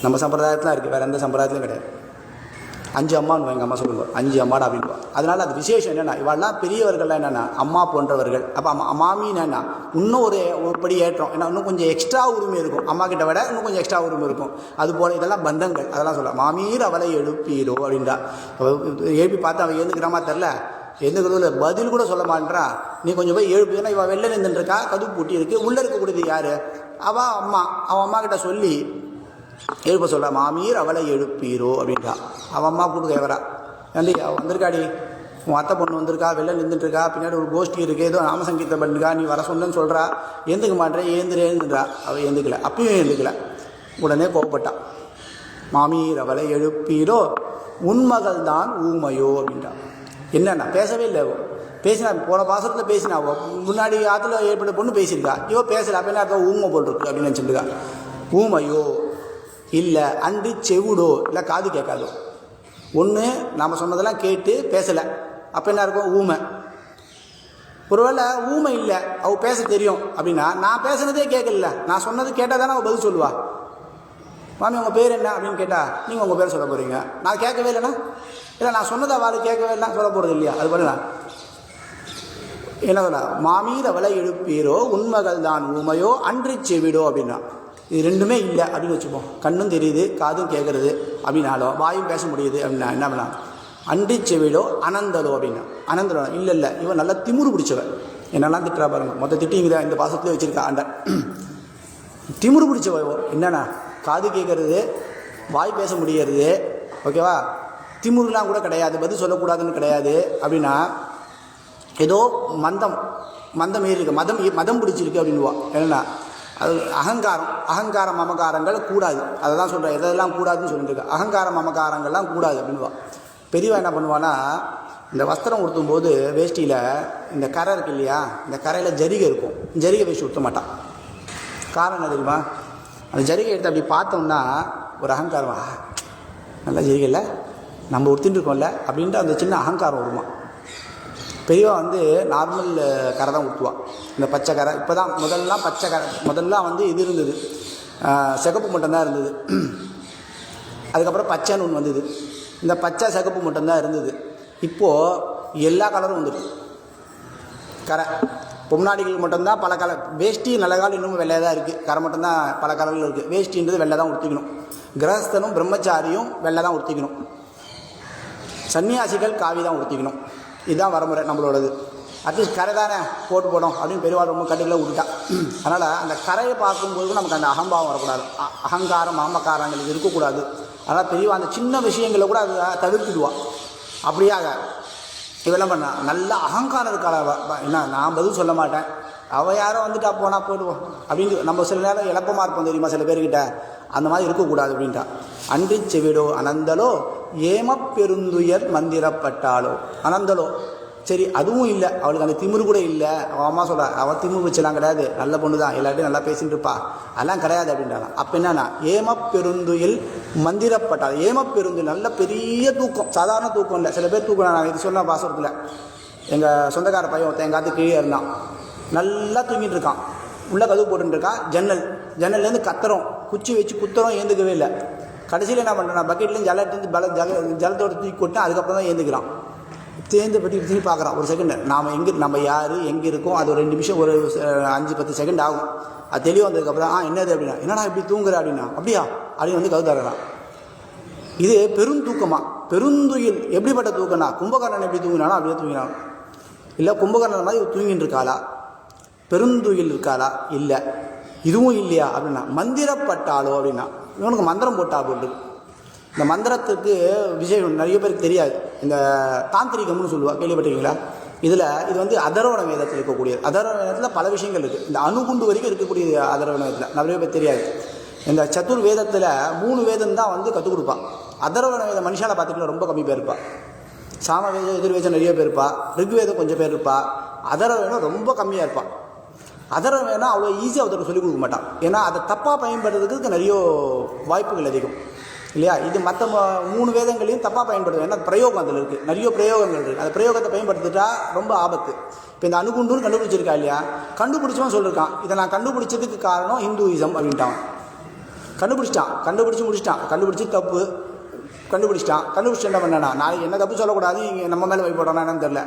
நம்ம சம்பிரதாயத்தில் இருக்குது, வேறு எந்த சம்பிரதாயத்திலும் கிடையாது. 5 அம்மான்னு எங்கள் அம்மா சொல்லுவோம், 5 அம்மாடா அப்படின்பா. அதனால் அது விசேஷம் என்னென்னா இவாள்லாம் பெரியவர்கள்லாம் என்னென்னா அம்மா போன்றவர்கள். அப்போ மாமின்னு என்ன இன்னும் ஒரு படி ஏற்றம், ஏன்னா இன்னும் கொஞ்சம் எக்ஸ்ட்ரா உரிமை இருக்கும், அம்மா கிட்ட விட இன்னும் கொஞ்சம் எக்ஸ்ட்ரா உரிமை இருக்கும். அது போல் இதெல்லாம் பந்தங்கள். அதெல்லாம் சொல்ல மாமீர் அவளை எழுப்பீரோ அப்படின்றா. எழுப்பி பார்த்து அவள் எழுந்துக்கிறாமா தெரில, எழுந்துக்கிறதுல பதில் கூட சொல்ல மாட்டேன்றா. நீ கொஞ்சம் போய் எழுப்பு, ஏன்னா இவள் வெளில நின்றுருக்கா, கதவு பூட்டி இருக்குது, உள்ளே இருக்கக்கூடியது யார், அவள் அம்மா. அவன் அம்மா கிட்ட சொல்லி எழுப்ப சொல்ல மாமீர் அவளை எழுப்பீரோ அப்படின்றா. அவன் அம்மா கூப்பிட்டு கேட்குறா, ஏண்டி வந்திருக்காடி, உன் அத்தை பொண்ணு வந்திருக்கா, வெளில நின்றுட்டுருக்கா, பின்னாடி ஒரு கோஷ்டி இருக்குது, ஏதோ நாம சங்கீதம் பண்ணிருக்கா, நீ வர சொன்னு சொல்கிறா, ஏந்துக்க மாட்டேன், ஏந்துன்றா. அவள் ஏந்துக்கல, அப்பயும் ஏந்துக்கல. உடனே கோவப்பட்டா. மாமீர் அவளை எழுப்பீரோ உன்மகள் தான் ஊமையோ அப்படின்றா. என்னன்னா பேசவே இல்லை. பேசினா போன பாசத்தில் பேசினா முன்னாடி ஆற்றுல ஏற்பட்ட பொண்ணு பேசியிருக்கா, இவோ பேசலை. அப்போ என்ன அர்த்தம், ஊமை போட்டிருக்கு அப்படின்னு நினச்சிட்டுருக்கா. ஊமையோ இல்லை அன்றி செவிடோ, இல்லை காது கேட்காதோ. ஒன்று நாம் சொன்னதெல்லாம் கேட்டு பேசலை, அப்போ என்ன இருக்கும், ஊமை. ஒருவேளை ஊமை இல்லை, அவள் பேச தெரியும் அப்படின்னா நான் பேசுனதே கேட்கல, நான் சொன்னது கேட்டால் தானே அவள் பதில் சொல்லுவா. மாமி உங்கள் பேர் என்ன அப்படின்னு கேட்டால் நீங்கள் உங்கள் பேர் சொல்ல போகிறீங்க, நான் கேட்கவே இல்லைன்னா, இல்லை நான் சொன்னதை அவள் கேட்கவே இல்லைன்னா சொல்ல போகிறது இல்லையா. அது போல என்ன சொல்ல மாமீர் அவளை எழுப்பீரோ உன்மகள் தான் ஊமையோ அன்றி செவிடோ அப்படின்னா. இது ரெண்டுமே இல்லை அப்படின்னு வச்சுப்போம். கண்ணும் தெரியுது, காதும் கேட்குறது அப்படின்னாலும் வாயும் பேச முடியுது அப்படின்னா என்ன பண்ணலாம். அன்றி செவிடோ அனந்தலோ அப்படின்னா. அனந்தலோ இல்லை இல்லை இவன் நல்லா திமுரு பிடிச்சவன், என்னெல்லாம் திட்டுறா பாருங்க. மொத்த திட்டிங்குதா இந்த பாசத்துலேயே வச்சுருக்கா ஆண்ட. திமுரு பிடிச்சவ என்னென்னா காது கேட்குறது, வாய் பேச முடிகிறது, ஓகேவா. திமுருலாம் கூட கிடையாது, பதில் சொல்லக்கூடாதுன்னு கிடையாது அப்படின்னா ஏதோ மந்தம் ஏறி இருக்கு, மதம் பிடிச்சிருக்கு அப்படின்வா. என்னென்னா அது அகங்காரம் மமகாரங்கள் கூடாது. அதை தான் சொல்கிறேன், எதெல்லாம் கூடாதுன்னு சொல்லிட்டு இருக்கா. அகங்காரம் மமகாரங்கள்லாம் கூடாது அப்படின்வா. பெரியவா என்ன பண்ணுவான்னா, இந்த வஸ்திரம் உடுத்தும் போது வேஷ்டியில் இந்த கரை இருக்கு இல்லையா, இந்த கரையில் ஜரிகை இருக்கும், ஜரிகை வேஷ்டி உடுத்த மாட்டான். காரணம் என்ன தெரியுமா, அந்த ஜரிகை எடுத்து அப்படி பார்த்தோம்னா ஒரு அகங்காரம், நல்லா ஜரிகை இல்லை நம்ம உடுத்திட்டு இருக்கோம்ல அப்படின்ட்டு அந்த சின்ன அகங்காரம் வருமா. பெரியவா நார்மல் கரை தான் ஊற்றுவாள், இந்த பச்சை கரை. இப்போ தான் முதல்லாம் பச்சை கரை, முதல்லாம் இது இருந்தது, சிகப்பு மட்டும்தான் இருந்தது. அதுக்கப்புறம் பச்சைன்னு ஒன்று வந்தது, இந்த பச்சை சிகப்பு மட்டும்தான் இருந்தது. இப்போது எல்லா கலரும் வந்துடுது கரை. பொம்னாடிகள் மட்டும்தான் பல கலர். வேஷ்டி நல்ல காலம் இன்னும் வெள்ளையாக தான் இருக்குது, கரை மட்டும்தான் பல கலரில் இருக்குது. வேஷ்டின்றது வெள்ளை தான் உடுத்திக்கணும். கிரகஸ்தனும் பிரம்மச்சாரியும் வெள்ளை தான் உடுத்திக்கணும். சன்னியாசிகள் காவி தான் உடுத்திக்கணும். இதுதான் வரமுறை நம்மளோடது. அட்லீஸ்ட் கரை தானே போட்டு போடும் அப்படின்னு பெரியவாள் ரொம்ப கட்டில விட்டுட்டா. அதனால் அந்த கரையை பார்க்கும்போது நமக்கு அந்த அகம்பாவம் வரக்கூடாது, அகங்காரம் மாமக்காரங்கள் இது இருக்கக்கூடாது. அதனால் பெரியவா அந்த சின்ன விஷயங்களை கூட அதை தவிர்த்துடுவா. அப்படியாக இவெல்லாம் பண்ணா நல்ல அகங்காரம் இருக்காள. என்ன நான் பதில் சொல்ல மாட்டேன், அவள் யாரோ வந்துட்டா போனால் போயிடுவோம் அப்படின்னு நம்ம சில நேரம் இழப்பமாக இருப்போம் தெரியுமா சில பேர்கிட்ட. அந்த மாதிரி இருக்கக்கூடாது அப்படின்ட்டா. அன்றி செவிடோ அனந்தலோ ஏமப்பெருந்துயர் மந்திரப்பட்டாலோ. அனந்தலோ சரி அதுவும் இல்லை, அவளுக்கு அந்த திமிரு கூட இல்லை. அவன் அம்மா சொல்கிறா, அவள் திமிரு வச்சலாம் கிடையாது, நல்ல பொண்ணு தான், எல்லாத்தையும் நல்லா பேசிட்டு இருப்பா, அதெல்லாம் கிடையாது அப்படின்றாங்க. அப்போ என்னன்னா ஏமப்பெருந்துயில் மந்திரப்பட்டால். ஏமப்பெருந்துயில் நல்ல பெரிய தூக்கம், சாதாரண தூக்கம் இல்லை. சில பேர் தூக்கம், நான் இது சொன்ன பாசத்தில் எங்கள் சொந்தக்கார பையன் ஒருத்தன் எங்கள் காத்து கீழே இருந்தான், நல்லா தூங்கிட்டு இருக்கான், உள்ளே கதவு போட்டுருக்கான். ஜன்னல்லேருந்து கத்துறோம், குச்சி வச்சு குத்துறோம், ஏந்துக்கவே இல்லை. கடைசியில் என்ன பண்ணுறேன், பக்கெட்லேருந்து ஜலத்தோடு தூக்கி கொட்டேன், அதுக்கப்புறம் தான் ஏந்துக்கிறான். தேர்ந்து பற்றி திரும்பி பார்க்குறான். ஒரு செகண்ட் நம்ம யார் எங்கே இருக்கோம் அது ஒரு 2 நிமிஷம் ஒரு 5-10 செகண்ட் ஆகும். அது தெளிவு வந்ததுக்கப்புறம் என்னது அப்படின்னா என்னடா இப்படி தூங்குற அப்படின்னா அப்படியா அப்படின்னு வந்து கவுத்தாடுறான். இது பெருந்தூக்கமாக பெருந்துயில் எப்படிப்பட்ட தூக்கம்னா கும்பகர்ணன் எப்படி தூங்கினானோ அப்படியே தூங்கினான். இல்லை கும்பகர்ணன் மாதிரி தூங்கின்னு இருக்காளா, பெருந்துயில் இருக்காளா, இல்லை இதுவும் இல்லையா அப்படின்னா மந்திரப்பட்டாலோ அப்படின்னா இவனுக்கு மந்திரம் போட்டா போட்டு. இந்த மந்திரத்துக்கு விஷயம் நிறைய பேருக்கு தெரியாது. இந்த தாந்திரிகம்னு சொல்லுவா, கேள்விப்பட்டிருக்கீங்களா? இது வந்து அதர்வண வேதத்தில் இருக்கக்கூடியது. அதர்வண வேதத்தில் பல விஷயங்கள் இருக்குது. இந்த அணுகுண்டு வரைக்கும் இருக்கக்கூடிய அதர்வண வேதத்தில் நிறைய பேர் தெரியாது. இந்த சத்துர் வேதத்தில் 3 வேதம் தான் வந்து கற்றுக் கொடுப்பான். அதர்வண வேத மனுஷால பார்த்துக்கலாம் ரொம்ப கம்மி பேர் இருப்பா. சாமவேதம் எதிர்வேதம் நிறைய பேர் இருப்பா. ரிக்வேதம் கொஞ்சம் பேர் இருப்பா. அதர்வணம் ரொம்ப கம்மியாக இருப்பான். அதர்வணம் அவ்வளோ ஈஸியாக ஒருத்தருக்கு சொல்லிக் கொடுக்க மாட்டான். ஏன்னா அதை தப்பாக பயன்படுறதுக்கு நிறைய வாய்ப்புகள் அதிகம் இல்லையா? இது மற்ற 3 வேதங்களையும் தப்பாக பயன்படுத்தும். ஏன்னா பிரயோகம் அதில் இருக்குது, நிறைய பிரயோகங்கள் இருக்குது. அந்த பிரயோகத்தை பயன்படுத்திட்டா ரொம்ப ஆபத்து. இப்போ இந்த அணுகுண்டுன்னு கண்டுபிடிச்சிருக்கா இல்லையா, கண்டுபிடிச்சவன் சொல்லியிருக்கான் இதை நான் கண்டுபிடிச்சதுக்கு காரணம் ஹிந்துயிசம் அப்படின்ட்டான். கண்டுபிடிச்சு முடிச்சிட்டான். கண்டுபிடிச்சி தப்பு கண்டுபிடிச்சிட்டு என்ன பண்ணா நான் என்ன தப்பு சொல்லக்கூடாது, இங்கே நம்ம மேலே வைப்போட்டோன்னா என்னன்னு தெரில.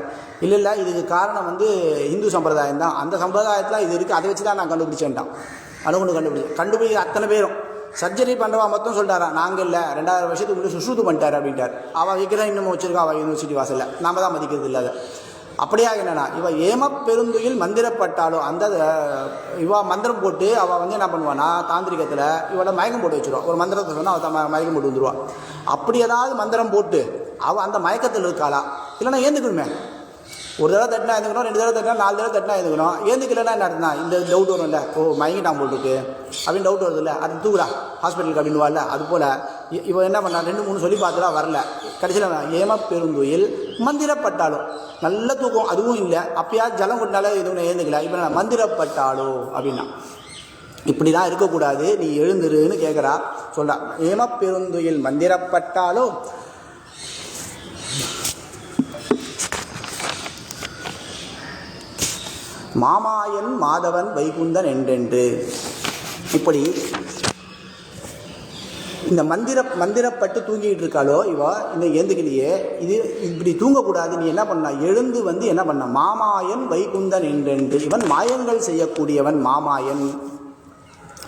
இல்லை இதுக்கு காரணம் வந்து இந்து சம்பிரதாயம் தான், அந்த சம்பிரதாயத்தில் இது இருக்குது, அதை வச்சு தான் நான் கண்டுபிடிச்சேன்ட்டான். அணுகுண்டு கண்டுபிடிக்க அத்தனை பேரும் சர்ஜரி பண்ணுறவா மொத்தம் சொல்லிட்டாரா, நாங்கள் இல்லை 2000 வருஷத்துக்கு முன்னாடி சுஷ்ருத்து பண்ணிட்டார் அப்படின்ட்டார். அவள் வைக்கிறா இன்னமும் வச்சிருக்கா அவள் யூனிவர்சிட்டி வாசலில், நாம் தான் மதிக்கிறது இல்லாத. அப்படியா என்னன்னா இவள் ஏமப்பெருந்துயில் மந்திரப்பட்டாலும் அந்த இவள் மந்திரம் போட்டு அவள் வந்து என்ன பண்ணுவான்னா தாந்திரிகத்தில் இவளை மயக்கம் போட்டு வச்சுருவான். ஒரு மந்திரத்தை சொன்னால் அவள் மயக்கம் போட்டு வந்துடுவாள். அப்படி ஏதாவது மந்திரம் போட்டு அவள் அந்த மயக்கத்தில் இருக்காளா, இல்லைன்னா ஏந்துக்கணுமே. ஒரு தடவை தட்டினா எழுந்துக்கணும், 2 தடவை தட்டினா 4 தடவை தட்டினா எழுந்துக்கணும். ஏந்துக்கலைன்னா என்ன நடத்தினா இந்த டவுட் வரும் இல்லை, மயங்கிட்டான் போட்டுருக்கு அப்படின்னு டவுட் வருது இல்லை, அது தூக்குறா ஹாஸ்பிட்டலுக்கு அப்படின்னு வரல. அது போல் இவன் என்ன பண்ணா 2-3 சொல்லி பார்த்துடா வரல. கடைசியில் ஏமப்பெருந்துயில் மந்திரப்பட்டாலும் நல்ல தூக்கம் அதுவும் இல்லை, அப்பயா ஜலம் கொண்டாலே எதுவும் எழுந்துக்கல. இப்போ நான் மந்திரப்பட்டாலோ அப்படின்னா இப்படி தான் இருக்கக்கூடாது, நீ எழுந்துருன்னு கேட்குறா சொல்கிறா. ஏமப்பெருந்துயில் மந்திரப்பட்டாலோ மாமாயன் மாதவன் வைகுந்தன் என்றென்று. இப்படி இந்த மந்திரப்பட்டு தூங்கிட்டு இருக்காளோ இவ இந்த ஏந்துக்கிலேயே இது இப்படி தூங்கக்கூடாது, நீ என்ன பண்ண எழுந்து வந்து என்ன பண்ண மாமாயன் வைகுந்தன் என்றென்று. இவன் மாயங்கள் செய்யக்கூடியவன் மாமாயன்,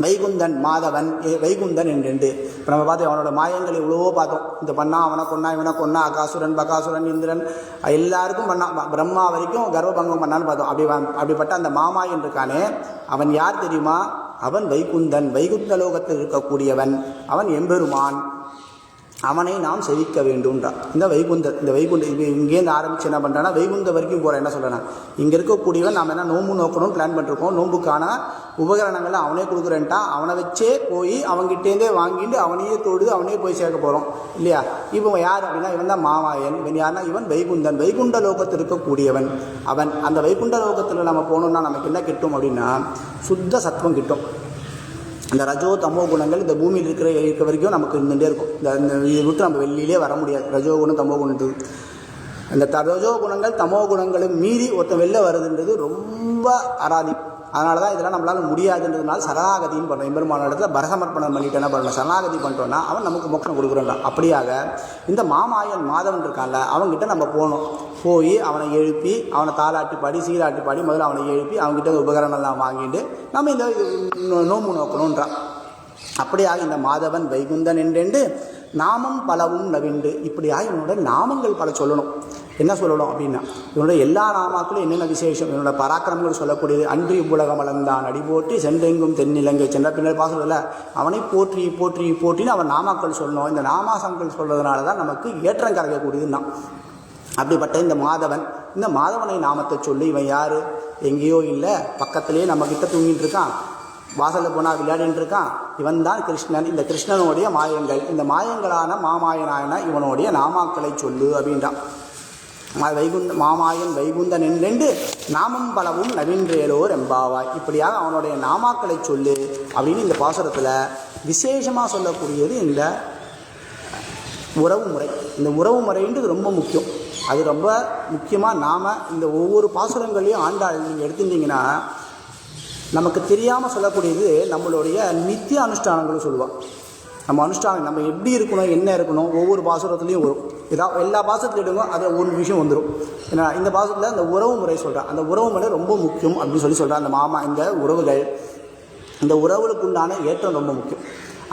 வைகுந்தன் மாதவன் வைகுந்தன் என்றென்று. இப்போ நம்ம பார்த்தோம் அவனோட மாயங்கள் எவ்வளவோ பார்த்தோம். இந்த பண்ணா அவனை கொன்னா இவனை கொன்னா, அகாசுரன் பகாசுரன் இந்திரன் எல்லாருக்கும் பண்ணான், பிரம்மா வரைக்கும் கர்வபங்கம் பண்ணான்னு பார்த்தோம். அப்படிப்பட்ட அந்த மாமாயன் இருக்கானே அவன் யார் தெரியுமா? அவன் வைகுந்தன், வைகுந்த லோகத்தில் இருக்கக்கூடியவன், அவன் எம்பெருமான், அவனை நாம் செவிக்க வேண்டும்ன்றான். இந்த வைகுண்ட இங்கேருந்து ஆரம்பித்து என்ன பண்ணுறான்னா வைகுந்த வரைக்கும் போகிறேன். என்ன சொல்கிறேன்னா இங்கே இருக்கக்கூடியவன் நாம் என்ன நோன்பு நோக்கணும்னு பிளான் பண்ணிருக்கோம். நோன்புக்கான உபகரணங்களை அவனே கொடுக்குறேன்ட்டான். அவனை வச்சே போய் அவங்ககிட்டேருந்தே வாங்கிட்டு அவனையே தொழுது அவனே போய் சேர்க்க போகிறோம் இல்லையா? இவன் யார் அப்படின்னா இவன் தான் மாமாயன். இவன் யாருன்னா இவன் வைகுந்தன், வைகுண்ட லோகத்தில் இருக்கக்கூடியவன். அவன் அந்த வைகுண்ட லோகத்தில் நம்ம போகணுன்னா நமக்கு என்ன கிட்டும் அப்படின்னா சுத்த சத்துவம் கிட்டும். இந்த ரஜோ தமோ குணங்கள் இந்த பூமியில் இருக்க வரைக்கும் நமக்கு இருந்துகிட்டே இருக்கும். இந்த இதை விட்டு நம்ம வெளியிலே வர முடியாது. ரஜோ குணம் தமோ குணத்துக்கு இந்த ரஜோ குணங்கள் தமோ குணங்களும் மீறி ஒருத்தன் வெளில வருதுன்றது ரொம்ப அராதி. அதனால தான் இதெல்லாம் நம்மளால் முடியாதுன்றதுனால சரணாகதின்னு பண்ணுறோம். எம்பெருமான இடத்துல பரசமர்ப்பணம் பண்ணிட்டு என்ன பண்ணணும், சரணாகதி பண்ணிட்டோன்னா அவன் நமக்கு மோட்சம் கொடுக்குறான். அப்படியாக இந்த மாமாயன் மாதவன் இருக்கான்ல அவங்ககிட்ட நம்ம போகணும். போய் அவனை எழுப்பி அவனை தாளாட்டி பாடி சீராட்டி பாடி முதல்ல அவனை எழுப்பி அவங்ககிட்ட உபகரணம்லாம் வாங்கிட்டு நம்ம இந்த நோம்பு நோக்கணுன்றான். அப்படியாக இந்த மாதவன் வைகுந்தன் என்றென்று நாமம் பலவும் நவிண்டு. இப்படியாக இவனோட நாமங்கள் பல சொல்லணும். என்ன சொல்லணும் அப்படின்னா இவனோட எல்லா நாமாக்களும் என்னென்ன விசேஷம், இவனோட பராக்கிரமங்கள் சொல்லக்கூடியது. அன்றி உலகம் வளர்ந்தான் அடிபோற்றி சென்றெங்கும் தென்னிலங்கை சென்ற பின்னர் பாசல அவனை போற்றி போற்றி போற்றின்னு அவன் நாமாக்கள் சொல்லணும். இந்த நாமாசங்கள் சொல்கிறதுனால தான் நமக்கு ஏற்றம் கறக்கக்கூடியதுன்னா. அப்படிப்பட்ட இந்த மாதவனை நாமத்தை சொல்லி இவன் யார், எங்கேயோ இல்லை பக்கத்துலேயே நம்மக்கிட்ட தூங்கிட்டு இருக்கான், வாசலில் போனால் விளையாடின்னு இருக்கான், இவன் தான் கிருஷ்ணன். இந்த கிருஷ்ணனுடைய மாயங்கள், இந்த மாயங்களான மாமாயனான இவனுடைய நாமாக்களை சொல்லு அப்படின்றான். மாமாயன் வைகுந்தன் என்றென்று நாமம் பலவும் நவீன்றேலோர் எம்பாவாய். இப்படியாக அவனுடைய நாமாக்களை சொல்லு அப்படின்னு இந்த பாசுரத்தில் விசேஷமாக சொல்லக்கூடியது இந்த உறவு முறை. இந்த உறவு முறைன்றது ரொம்ப முக்கியம். அது ரொம்ப முக்கியமாக நாம் இந்த ஒவ்வொரு பாசுரங்களையும் ஆண்டாள் நீங்கள் எடுத்துட்டிங்கன்னா நமக்கு தெரியாமல் சொல்லக்கூடியது நம்மளுடைய நித்திய அனுஷ்டானங்களும் சொல்லுவாள். நம்ம அனுஷ்டானம் நம்ம எப்படி இருக்கணும், என்ன இருக்கணும், ஒவ்வொரு பாசுரத்துலேயும் வரும். எல்லா பாசுரத்துலையும் எடுங்க, அதில் ஒரு விஷயம் வந்துடும். ஏன்னா இந்த பாசுரத்தில் அந்த உறவு முறை சொல்கிறேன், அந்த உறவு முறை ரொம்ப முக்கியம் அப்படின்னு சொல்கிறேன். அந்த மாமா இந்த உறவுகள், இந்த உறவுகளுக்கு உண்டான ஏற்றம் ரொம்ப முக்கியம்.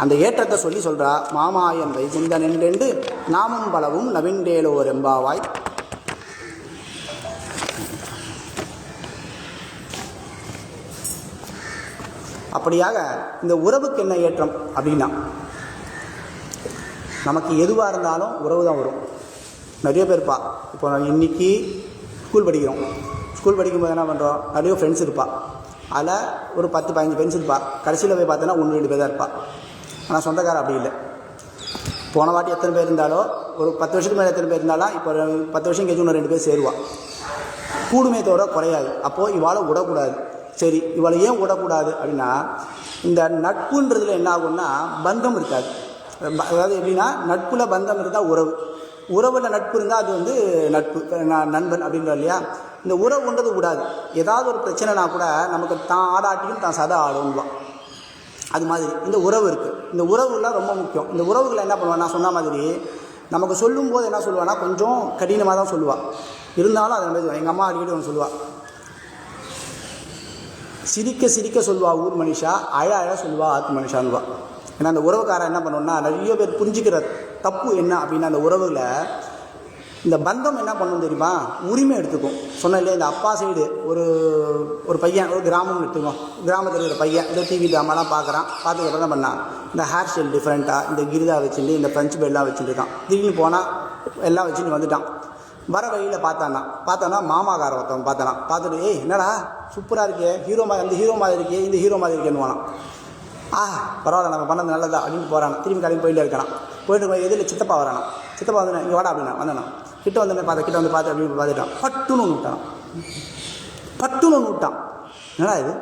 அந்த ஏற்றத்தை சொல்கிறா. மாமாயன் வைகுந்தன் என்றென்று நாமும் பலவும் நவிண்டேலோர் எம்பாவாய். அப்படியாக இந்த உறவுக்கு என்ன ஏற்றம் அப்படின்னா, நமக்கு எதுவாக இருந்தாலும் உறவு தான் வரும். நிறைய பேர்ப்பா, இப்போ இன்றைக்கி ஸ்கூல் படிக்கிறோம், ஸ்கூல் படிக்கும்போது என்ன பண்ணுறோம், நிறைய ஃப்ரெண்ட்ஸ் இருப்பாள். அதில் ஒரு 10-15 ஃப்ரெண்ட்ஸ் இருப்பாள். கடைசியில் போய் பார்த்தோன்னா 1-2 பேர் தான் இருப்பாள். ஆனால் சொந்தக்காரர் அப்படி இல்லை. போன வாட்டி எத்தனை பேர் இருந்தாலும், ஒரு 10 வருஷத்துக்கு மேலே எத்தனை பேர் இருந்தாலும், இப்போ 10 வருஷம் கழிச்சு 1-2 பேர் சேருவாள். கூடுமே தவிர குறையாது. அப்போது இவாளை விடக்கூடாது. சரி, இவளை ஏன் விடக்கூடாது அப்படின்னா, இந்த நட்புன்றதுல என்ன ஆகும்னா பந்தம் இருக்காது. அதாவது எப்படின்னா, நட்புல பந்தம் இருந்தால் உறவு, உறவில் நட்பு இருந்தால் அது நட்பு, நண்பன் அப்படின்ற இல்லையா. இந்த உறவுன்றது விடாது. ஏதாவது ஒரு பிரச்சனைனா கூட நமக்கு தான் ஆடாட்டியும் தான் சதா ஆடுவான். அது மாதிரி இந்த உறவு இருக்குது. இந்த உறவுலாம் ரொம்ப முக்கியம். இந்த உறவுகளை என்ன பண்ணுவான், நான் சொன்ன மாதிரி நமக்கு சொல்லும்போது என்ன சொல்லுவான்னா கொஞ்சம் கடினமாக தான் சொல்லுவாள். இருந்தாலும் அதை நம்ம எங்கள் அம்மா அடிக்கடி ஒன்று சொல்லுவாள், சிரிக்க சிரிக்க சொல்லுவா ஊர் மனுஷா, அழ அழ சொல்லுவா ஆத்து மனுஷான்வா. ஏன்னா அந்த உறவுக்காரன் என்ன பண்ணுவோன்னா, நிறைய பேர் புரிஞ்சுக்கிற தப்பு என்ன அப்படின்னா, அந்த உறவுகளை இந்த பந்தம் என்ன பண்ணணும் தெரியுமா, உரிமை எடுத்துக்கும். சொன்ன இல்லையா, இந்த அப்பா சைடு ஒரு பையன், ஒரு கிராமம்னு எடுத்துக்கோம், கிராமத்தில் இருக்கிற பையன் இந்த டிவி ட்ராமாலாம் பார்க்குறான். பார்த்துக்கப்புறம் தான் பண்ணான், இந்த ஹேர் ஸ்டைல் டிஃப்ரெண்ட்டாக, இந்த கிரிதா வச்சுட்டு, இந்த ஃப்ரெஞ்சு பெல்லாம் வச்சுட்டு இருக்கான். திடீர்னு போனால் எல்லாம் வச்சுட்டு வந்துட்டான். வர வழியில் பார்த்தானா மாமாக்கார ஒருத்தவன் பார்த்துட்டு, ஏய் என்னடா சூப்பராக இருக்கே, ஹீரோ மாதிரி, அந்த ஹீரோ மாதிரி இருக்கே, இந்த ஹீரோ மாதிரி இருக்கேன்னு போனான். பரவாயில்ல நம்ம பண்ணது நல்லதா அப்படின்னு போகிறான். திரும்பி கடைக்கு போயிட்டே இருக்கான். போயிட்டு எதில் சித்தப்பா வரானா, சித்தப்பா வந்து இங்கே வாடா அப்படின்னா வந்தானா. கிட்ட வந்து பார்த்து அப்படின்னு பார்த்துட்டான். பட்டுன்னு ஒன்று விட்டான். என்னடா இது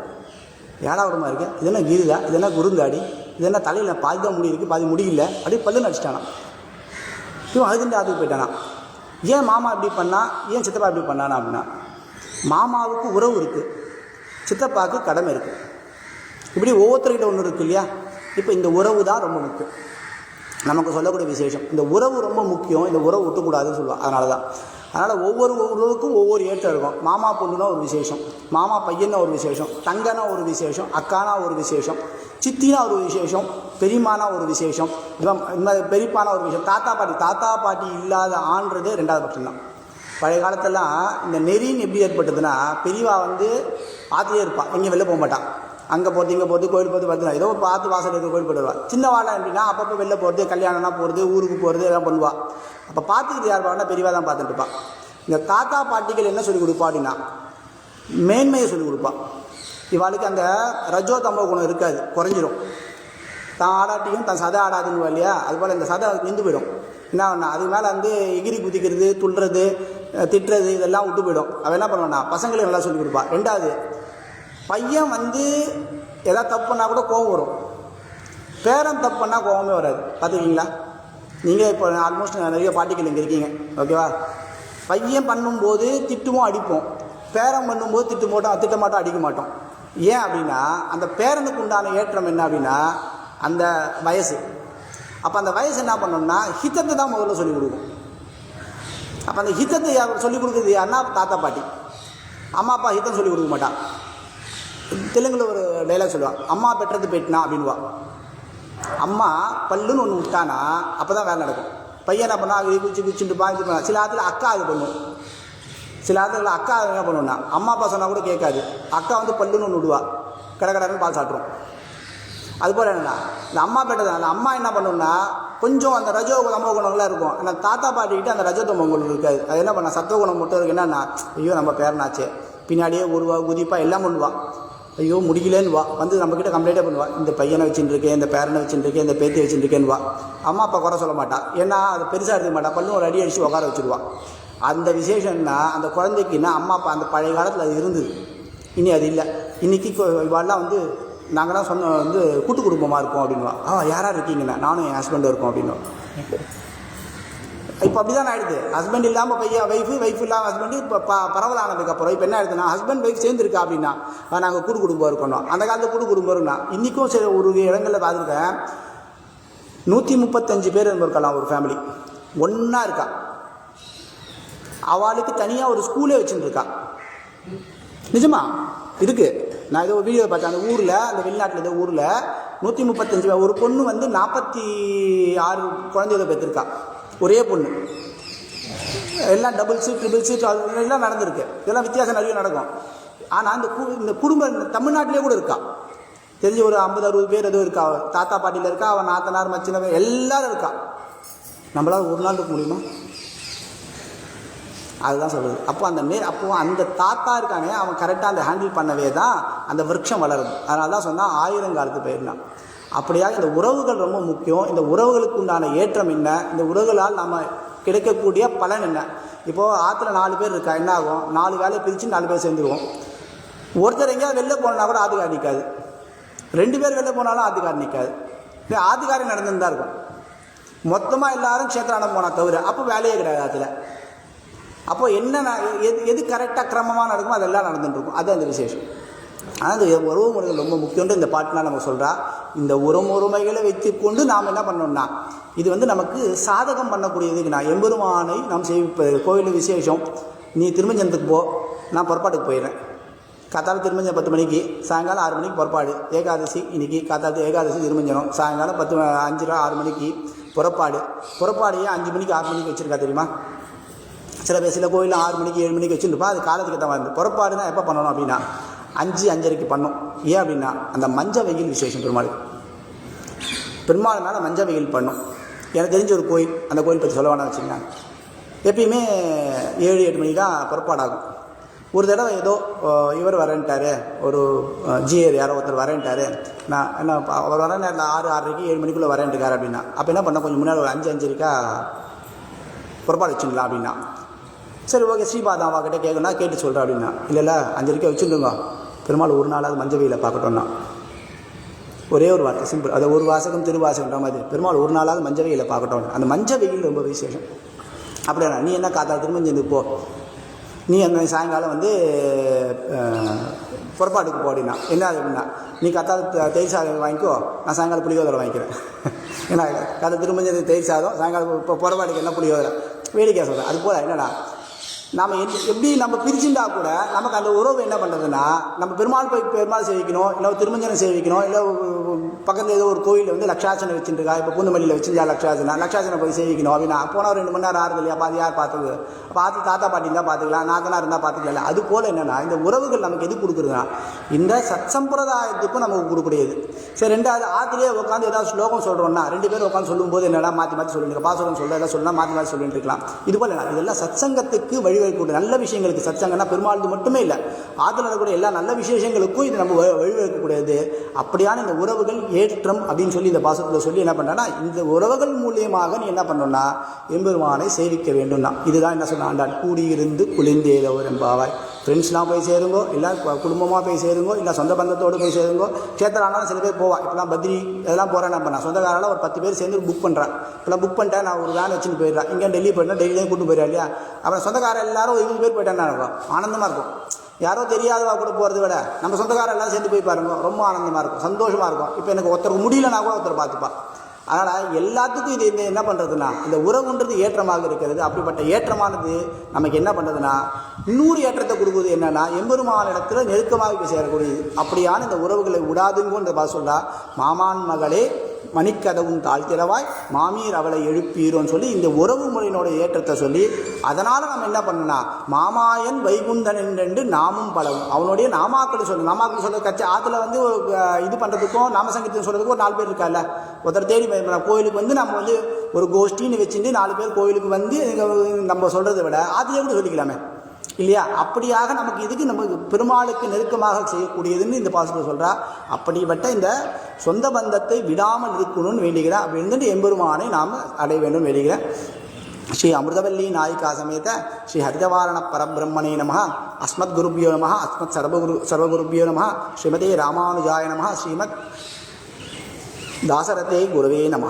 ஏழாவிடமா இருக்கு, இது என்ன கீரிதா, இது என்ன குறுந்தாடி, இது என்ன தலையில் பாதி தான் முடி இருக்குது, பாதி முடியல, அப்படியே பல்லுன்னு அடிச்சிட்டானா. இவன் அதுக்கு போயிட்டானா. ஏன் மாமா இப்படி பண்ணா, ஏன் சித்தப்பா இப்படி பண்ணானா அப்படின்னா, மாமாவுக்கு உறவு இருக்குது, சித்தப்பாவுக்கு கடமை இருக்குது. இப்படி ஒவ்வொருத்தர்கிட்ட ஒன்று இருக்குது இல்லையா. இப்போ இந்த உறவு தான் ரொம்ப முக்கியம், நமக்கு சொல்லக்கூடிய விசேஷம். இந்த உறவு ரொம்ப முக்கியம், இந்த உறவு விட்டுக்கூடாதுன்னு சொல்லுவாள். அதனால் ஒவ்வொரு உறவுக்கும் ஒவ்வொரு ஏற்றம் இருக்கும். மாமா பொண்ணுனா ஒரு விசேஷம், மாமா பையனா ஒரு விசேஷம், தங்கனா ஒரு விசேஷம், அக்கானா ஒரு விசேஷம், சித்தினா ஒரு விசேஷம், பெரியமானா ஒரு விசேஷம், பெரியப்பானா ஒரு விசேஷம், தாத்தா பாட்டி இல்லாத ஆண்றது 2வது பட்சம்தான். பழைய காலத்தெல்லாம் இந்த நெறின்னு எப்படி ஏற்பட்டதுன்னா, பெரியவா ஆற்றுலேயே இருப்பாள், எங்கேயும் வெளில போக மாட்டான். அங்கே போகிறது இங்கே போகிறது, கோயில் போகிறது வருதுனா ஏதோ பார்த்து வாசல் இருக்க கோயில் போயிட்டு வருவாள். சின்னவாள் எப்படின்னா அப்பப்போ வெளில போகிறது, கல்யாணம்னா போகிறது, ஊருக்கு போகிறது எல்லாம் பண்ணுவாள். அப்போ பார்த்துக்கிட்டு யார் பாருன்னா பெரியவா தான் பார்த்துட்டு இருப்பாள். இந்த தாத்தா பாட்டிகள் என்ன சொல்லிக் கொடுப்பா அப்படின்னா, மேன்மையை சொல்லிக் கொடுப்பாள். இவாளுக்கு அந்த ரஜோ தம்போ குணம் இருக்காது, குறைஞ்சிரும். தான் ஆடாட்டியும் தான் சதை ஆடாதுன்னு இல்லையா, அதுபோல் இந்த சதை நின்று போயிடும். என்ன பண்ணா, அது மேலே எகிரி குதிக்கிறது, துள்ளுறது, திட்டுறது இதெல்லாம் விட்டு போயிடும். அவள் என்ன பண்ணுவான்னா பசங்களுக்கு நல்லா சொல்லிக் கொடுப்பா. 2வது, பையன் எதாவது தப்பு பண்ணால் கூட கோபம் வரும், பேரன் தப்பு பண்ணால் கோபமே வராது. பார்த்துக்கிங்களா நீங்கள்? இப்போ ஆல்மோஸ்ட் நிறைய பாட்டிகள் இங்கே இருக்கீங்க, ஓகேவா. பையன் பண்ணும்போது திட்டுவோம் அடிப்போம், பேரன் பண்ணும்போது திட்ட மாட்டோம் அடிக்க மாட்டோம். ஏன் அப்படின்னா அந்த பேரனுக்கு உண்டான ஏற்றம் என்ன அப்படின்னா அந்த வயசு. அப்போ அந்த வயசு என்ன பண்ணோம்னா ஹிதத்தை தான் முதல்ல சொல்லிக் கொடுக்கும். அப்போ அந்த ஹிதத்தை சொல்லிக் கொடுக்குறது யாருன்னா தாத்தா பாட்டி. அம்மா அப்பா ஹிதம் சொல்லிக் கொடுக்க மாட்டான். தெலுங்குல ஒரு டைலாக் சொல்லுவாள், அம்மா பெற்றது பெட்டினா அப்படின்வா. அம்மா பல்லுன்னு ஒன்று விட்டானா அப்போ தான் வேலை நடக்கும். பையன் என்ன பண்ணா குச்சிட்டு பாய்ச்சி பண்ணா. சில ஆத்துல அக்கா அது பண்ணும், சில ஆத்துல அக்கா என்ன பண்ணுவோம்னா அம்மா அப்பா சொன்னால் கூட கேட்காது. அக்கா பல்லுன்னு ஒன்று விடுவா, கடன்னு பால் சாப்பிட்ரும். அதுபோல் என்னென்னா இந்த அம்மா பெற்றது, அந்த அம்மா என்ன பண்ணணும்னா கொஞ்சம் அந்த ரஜோ தமோ குணங்களாக இருக்கும். ஆனால் தாத்தா பாட்டிக்கிட்ட அந்த ரஜோ தமோ குணம் இருக்காது. அது என்ன பண்ணால் சத்துவ குணம் மட்டும் இருக்கு. என்னன்னா, ஐயோ நம்ம பேரனாச்சே, பின்னாடியே ஒருவா குதிப்பா எல்லாம் பண்ணுவாள். ஐயோ முடியலன்னு வா நம்மக்கிட்ட கம்ப்ளைண்ட்டே பண்ணுவாள், இந்த பையனை வச்சுட்டுருக்கேன், இந்த பேரனை வச்சுட்டுருக்கேன், இந்த பேத்தி வச்சுட்டுருக்கேன்னு வா. அம்மா அப்பா குறை சொல்ல மாட்டாள், ஏன்னா அது பெருசாக எடுத்துக்க மாட்டாள். பல்லும் ஒரு அடி அடித்து உட்கார வச்சுருவாள். அந்த விசேஷம்னா அந்த குழந்தைக்குன்னா அம்மா அப்பா அந்த பழைய காலத்தில் அது இருந்தது, இனி அது இல்லை. இன்றைக்கி இவாள்லாம் நாங்களாம் கூட்டு குடும்பமாக இருக்கோம் அப்படின்வா. யாராக இருக்கீங்கண்ணா, நானும் என் ஹஸ்பண்டும் இருக்கோம் அப்படின்னுவோம். இப்போ அப்படி தான் ஆகிடுது. ஹஸ்பண்ட் இல்லாமல் பையன் ஒய்ஃப் இல்லாமல் ஹஸ்பண்டு இப்போ பரவலானதுக்கப்புறம் இப்போ என்ன ஆகிடுதுன்னா ஹஸ்பண்ட் ஒய்ஃப் சேர்ந்துருக்கா அப்படின்னா நாங்கள் கூட்டு குடும்பம் இருக்கணும். அந்த காலத்தில் கூட்டு குடும்பம் இருக்குன்னா இன்றைக்கும் சரி ஒரு இடங்களில் பார்த்துருக்கேன், 135 பேர் இருந்திருக்கலாம் ஒரு ஃபேமிலி ஒன்றா இருக்கா. அவளுக்கு தனியாக ஒரு ஸ்கூலே வச்சுருக்கா. நிஜமா இருக்கு. நான் ஏதோ வீடியோ பார்த்தேன். அந்த ஊரில், அந்த வெளிநாட்டில் ஏதோ ஊரில் 135 ஒரு பொண்ணு வந்து 46 குழந்தைகளை பெற்றிருக்கா. ஒரே பொண்ணு. எல்லாம் டபுள்ஸு ட்ரிபிள்ஸு எல்லாம் நடந்திருக்கு. இதெல்லாம் வித்தியாசம் நிறைய நடக்கும். ஆனால் இந்த குடும்பம் தமிழ்நாட்டிலே கூட இருக்கா. தெரிஞ்ச ஒரு 50-60 பேர் எதுவும் இருக்கா. தாத்தா பாட்டியில் இருக்கா, அவன் நாத்தனார் மச்சினவன் எல்லாரும் இருக்கா. நம்மளால் ஒரு நாள் இருக்க முடியுமா? அதுதான் சொல்கிறது. அப்போ அந்த தாத்தா இருக்கானே, அவன் கரெக்டாக அந்த ஹேண்டில் பண்ணவே தான் அந்த விருட்சம் வளருது. அதனால தான் சொன்னால் 1000 காலத்து பயிர்னா. அப்படியாக இந்த உறவுகள் ரொம்ப முக்கியம். இந்த உறவுகளுக்கு உண்டான ஏற்றம் என்ன, இந்த உறவுகளால் நம்ம கிடைக்கக்கூடிய பலன் என்ன. இப்போது ஆற்றுல 4 பேர் இருக்கா, என்ன ஆகும்? 4 வேலையை பிரித்து 4 பேர் சேர்ந்துருவோம். ஒருத்தர் எங்கேயாவது வெளில போனா கூட ஆத்துக்கார் நிற்காது. 2 பேர் வெளில போனாலும் ஆத்துக்கார் நிற்காது. ஆத்துக்காரன் நடந்துன்னு தான் இருக்கும். மொத்தமாக எல்லாரும் க்ஷேத்திரானம் போனால் தவிர அப்போ வேலையே கிடையாது ஆற்றுல. அப்போ என்ன எது கரெக்டாக கிரமமாக நடக்குமோ அதெல்லாம் நடந்துட்டுருக்கும். அது அந்த விசேஷம். ஆனால் இந்த உறவு முறைகள் ரொம்ப முக்கியம்னு இந்த பாட்டுலாம் நம்ம சொல்கிறா. இந்த உறவுமுறைகளை வைத்து கொண்டு நாம் என்ன பண்ணோம்னா, இது வந்து நமக்கு சாதகம் பண்ணக்கூடியதுக்கு நான் எம்பெருமானை நாம் சேவிப்பது. கோயில் விசேஷம், நீ திருமஞ்சனத்துக்கு போ, நான் புறப்பாட்டுக்கு போயிடுறேன். காத்தாலும் திருமஞ்சனம் 10 மணிக்கு, சாயங்காலம் 6 மணிக்கு புறப்பாடு. ஏகாதசி இன்னைக்கு காத்தாலத்து ஏகாதசி திருமஞ்சனம். சாயங்காலம் 5-6 மணிக்கு புறப்பாடையே 5 மணிக்கு 6 மணிக்கு வச்சுருக்கா தெரியுமா? சில கோயிலில் 6 மணிக்கு 7 மணிக்கு வச்சுருப்பா. அது காலத்துக்கு தான் வந்து புறப்பாடுனா எப்போ பண்ணணும் அப்படின்னா 5-5:30 பண்ணோம். ஏன் அப்படின்னா அந்த மஞ்ச வெயில் விசேஷம் பெருமாள் மேலே மஞ்ச வெயில் பண்ணும். எனக்கு தெரிஞ்ச ஒரு கோயில், அந்த கோயில் பற்றி சொல்ல வேணாம் வச்சுக்கோங்க. எப்பயுமே 7-8 மணிக்கு தான் புறப்பாடாகும். ஒரு தடவை ஏதோ இவர் வரேன்ட்டார், ஒரு ஜிஏர் யாரோ ஒருத்தர் வரேன்ட்டார். நான் என்ன அவர் வர நேரத்தில் 6-6:30 7 மணிக்குள்ளே வரேன்ட்டுருக்காரு அப்படின்னா, அப்போ என்ன பண்ண, கொஞ்சம் முன்னாடி ஒரு 5-5:30 புறப்பாடு வச்சுங்களா அப்படின்னா, சரி ஓகே ஸ்ரீபாதம் அவகிட்ட கேட்கணும்னா கேட்டு சொல்கிறேன் அப்படின்னா, இல்லை 5:30 வச்சுருங்க, பெருமாள் ஒரு நாளாவது மஞ்ச வெயில பார்க்கட்டோம்னா. ஒரே ஒரு வார்த்தை, சிம்பிள். அதை ஒரு வாசகம் திருவாசகன்ற மாதிரி, பெருமாள் ஒரு நாளாவது மஞ்ச வெயில பார்க்கட்டும். அந்த மஞ்ச வெயில் ரொம்ப விசேஷம். அப்படியா, நீ என்ன காத்தால் திருமஞ்சந்து போ, நீ அந்த சாயங்காலம் வந்து புறப்பாட்டுக்கு போடினா என்ன அப்படின்னா, நீ கத்தால் தயிர் சாதம் வாங்கிக்கோ, நான் சாயங்காலம் புளியோதரை வாங்கிக்கிறேன். ஏன்னா கதை திருமஞ்சது தயிர் சாதம், சாயங்காலம் இப்போ புறப்பாட்டுக்கு என்ன புளியோதரை, வேடிக்கையாக சொல்கிறேன். அது போல் என்னடா நம்ம எப்படி நம்ம பிரிச்சுட்டா கூட நமக்கு அந்த உறவு என்ன பண்ணுறதுன்னா, நம்ம பெருமாள் சேவிக்கணும், இல்லை திருமஞ்சனம் சேவிக்கணும், இல்லை பக்கத்தில் ஏதோ ஒரு கோயிலில் வந்து லட்சாசனை வச்சுருக்கா, இப்போ பூந்தமல்லியில் வச்சுருந்தா லட்சாசனை போய் சேவிக்கணும் அப்படின்னா போனால் 2 மணி நேரம் ஆறுது இல்லையா, பாதி யார் பார்த்துக்கு, பார்த்து தாத்தா பாட்டி இருந்தால் பார்த்துக்கலாம், நாத்தனார் இருந்தால் பார்த்துக்கலாம். அது போல் என்னென்னா இந்த உறவுகள் நமக்கு எது கொடுக்குறதுனா இந்த சத் சம்பிரதாயத்துக்கும் நமக்கு கொடுக்கக்கூடியது. சரி, 2வது ஆற்றுலேயே உட்காந்து ஏதாவது ஸ்லோகம் சொல்கிறோம்னா 2 பேர் உட்காந்து சொல்லும்போது என்னென்னா மாற்றி சொல்லிட்டு பாசுரம் சொல்ல எதாவது சொல்லலாம், மாற்றி சொல்லிட்டு இருக்கலாம். இது போல் என்ன, இதெல்லாம் சத் சங்கத்துக்கு வழிவகுக்கூடிய நல்ல விஷயங்களுக்கு. சத் சங்கம்னா பெருமாள் மட்டுமே இல்லை, ஆற்றுல நடக்கக்கூடிய எல்லா நல்ல விசேஷங்களுக்கும் இது நம்ம வழிவகுக்கக்கூடியது. அப்படியான இந்த உறவுகள் ஏற்றம் அப்படின்னு சொல்லி இந்த பாசுரத்தில் சொல்லி என்ன பண்ணுறேன்னா, இந்த உறவுகள் மூலியமாக நீ என்ன பண்ணணும்னா எம்பெருமானை சேவிக்க வேண்டும்னா. இதுதான் என்ன சொன்ன ஆண்டாள், கூடியிருந்து குளிர்ந்தேதவர் எம்பாவாய். ஃப்ரெண்ட்ஸ்லாம் போய் சேருங்கோ, இல்லை குடும்பமாக போய் சேருங்கோ, இல்லை சொந்த பந்தத்தோடு போய் சேருங்கோ. க்ஷேத்திரானாலும் சில பேர் போவா. இப்போலாம் பத்ரி இதெல்லாம் போகிறேன். என்ன பண்ணேன், சொந்தக்காரெல்லாம் ஒரு 10 பேர் சேர்ந்து புக் பண்ணுறேன். இப்போலாம் புக் பண்ணிட்டேன், நான் ஒரு வேன் வச்சுன்னு போயிடுறேன். இங்கே டெல்லி போயிட்டேன், டெல்லியிலேயும் கூட்டு போயிடுறேன் இல்லையா. அப்புறம் சொந்தக்காரர் எல்லாரும் 20 பேர் போயிட்டேன்னு இருக்கும், ஆனந்தமாக இருக்கும். யாரோ தெரியாதவா கூட போகிறத விட நம்ம சொந்தக்காரர் எல்லாம் சேர்ந்து போய் பாருங்க, ரொம்ப ஆனந்தமாக இருக்கும், சந்தோஷமாக இருக்கும். இப்போ எனக்கு ஒருத்தருக்கு முடியலன்னா கூட ஒருத்தர் பார்த்துப்பா. அதனால் எல்லாத்துக்கும் இது என்ன பண்ணுறதுன்னா, இந்த உறவுன்றது ஏற்றமாக இருக்கிறது. அப்படிப்பட்ட ஏற்றமானது நமக்கு என்ன பண்ணுறதுன்னா, இன்னொரு ஏற்றத்தை கொடுக்குறது என்னென்னா எம்பெருமானிடத்தில் நெருக்கமாக போய் சேரக்கூடியது. அப்படியான இந்த உறவுகளை விடாதுங்கன்ற பார்த்து சொல்கிறா. மாமான் மகளே மணிக்கதவும் தாழ்த்திரவாய் மாமீர் அவளை எழுப்பீரோன்னு சொல்லி இந்த உறவு முறையினோட ஏற்றத்தை சொல்லி, அதனால் நம்ம என்ன பண்ணணும்னா மாமாயன் வைகுந்தன் என்று நாமும் பலவும் அவனுடைய நாமாக்கள் சொல்ல கட்சி ஆற்றுல வந்து இது பண்ணுறதுக்கும் நாமசங்கீதம் சொல்கிறதுக்கும் ஒரு 4 பேர் இருக்கால. ஒருத்தர் தேடி கோயிலுக்கு வந்து நம்ம வந்து ஒரு கோஷ்டின்னு வச்சுட்டு 4 பேர் கோயிலுக்கு வந்து நம்ம சொல்கிறத விட ஆற்றுலேயே கூட சொல்லிக்கலாமே இல்லையா. அப்படியாக நமக்கு இதுக்கு நமக்கு பெருமாளுக்கு நெருக்கமாக செய்யக்கூடியதுன்னு இந்த பாசுரத்தை சொல்கிறா. அப்படிப்பட்ட இந்த சொந்த பந்தத்தை விடாமல் இருக்கணும்னு வேண்டுகிறேன். அப்படி இருந்துட்டு எம்பெருமானை நாம் அடைய வேண்டும் வேண்டுகிறேன். ஸ்ரீ அமிர்தவல்லி நாயிகா சமேத ஸ்ரீ ஹரிதவாரண பரபிரம்மணே நம. அஸ்மத் குருபியோ நம. அஸ்மத் சர்வகுருபியோ நம. ஸ்ரீமதே ராமானுஜாய நம. ஸ்ரீமத் தாசரதே குருவே நம.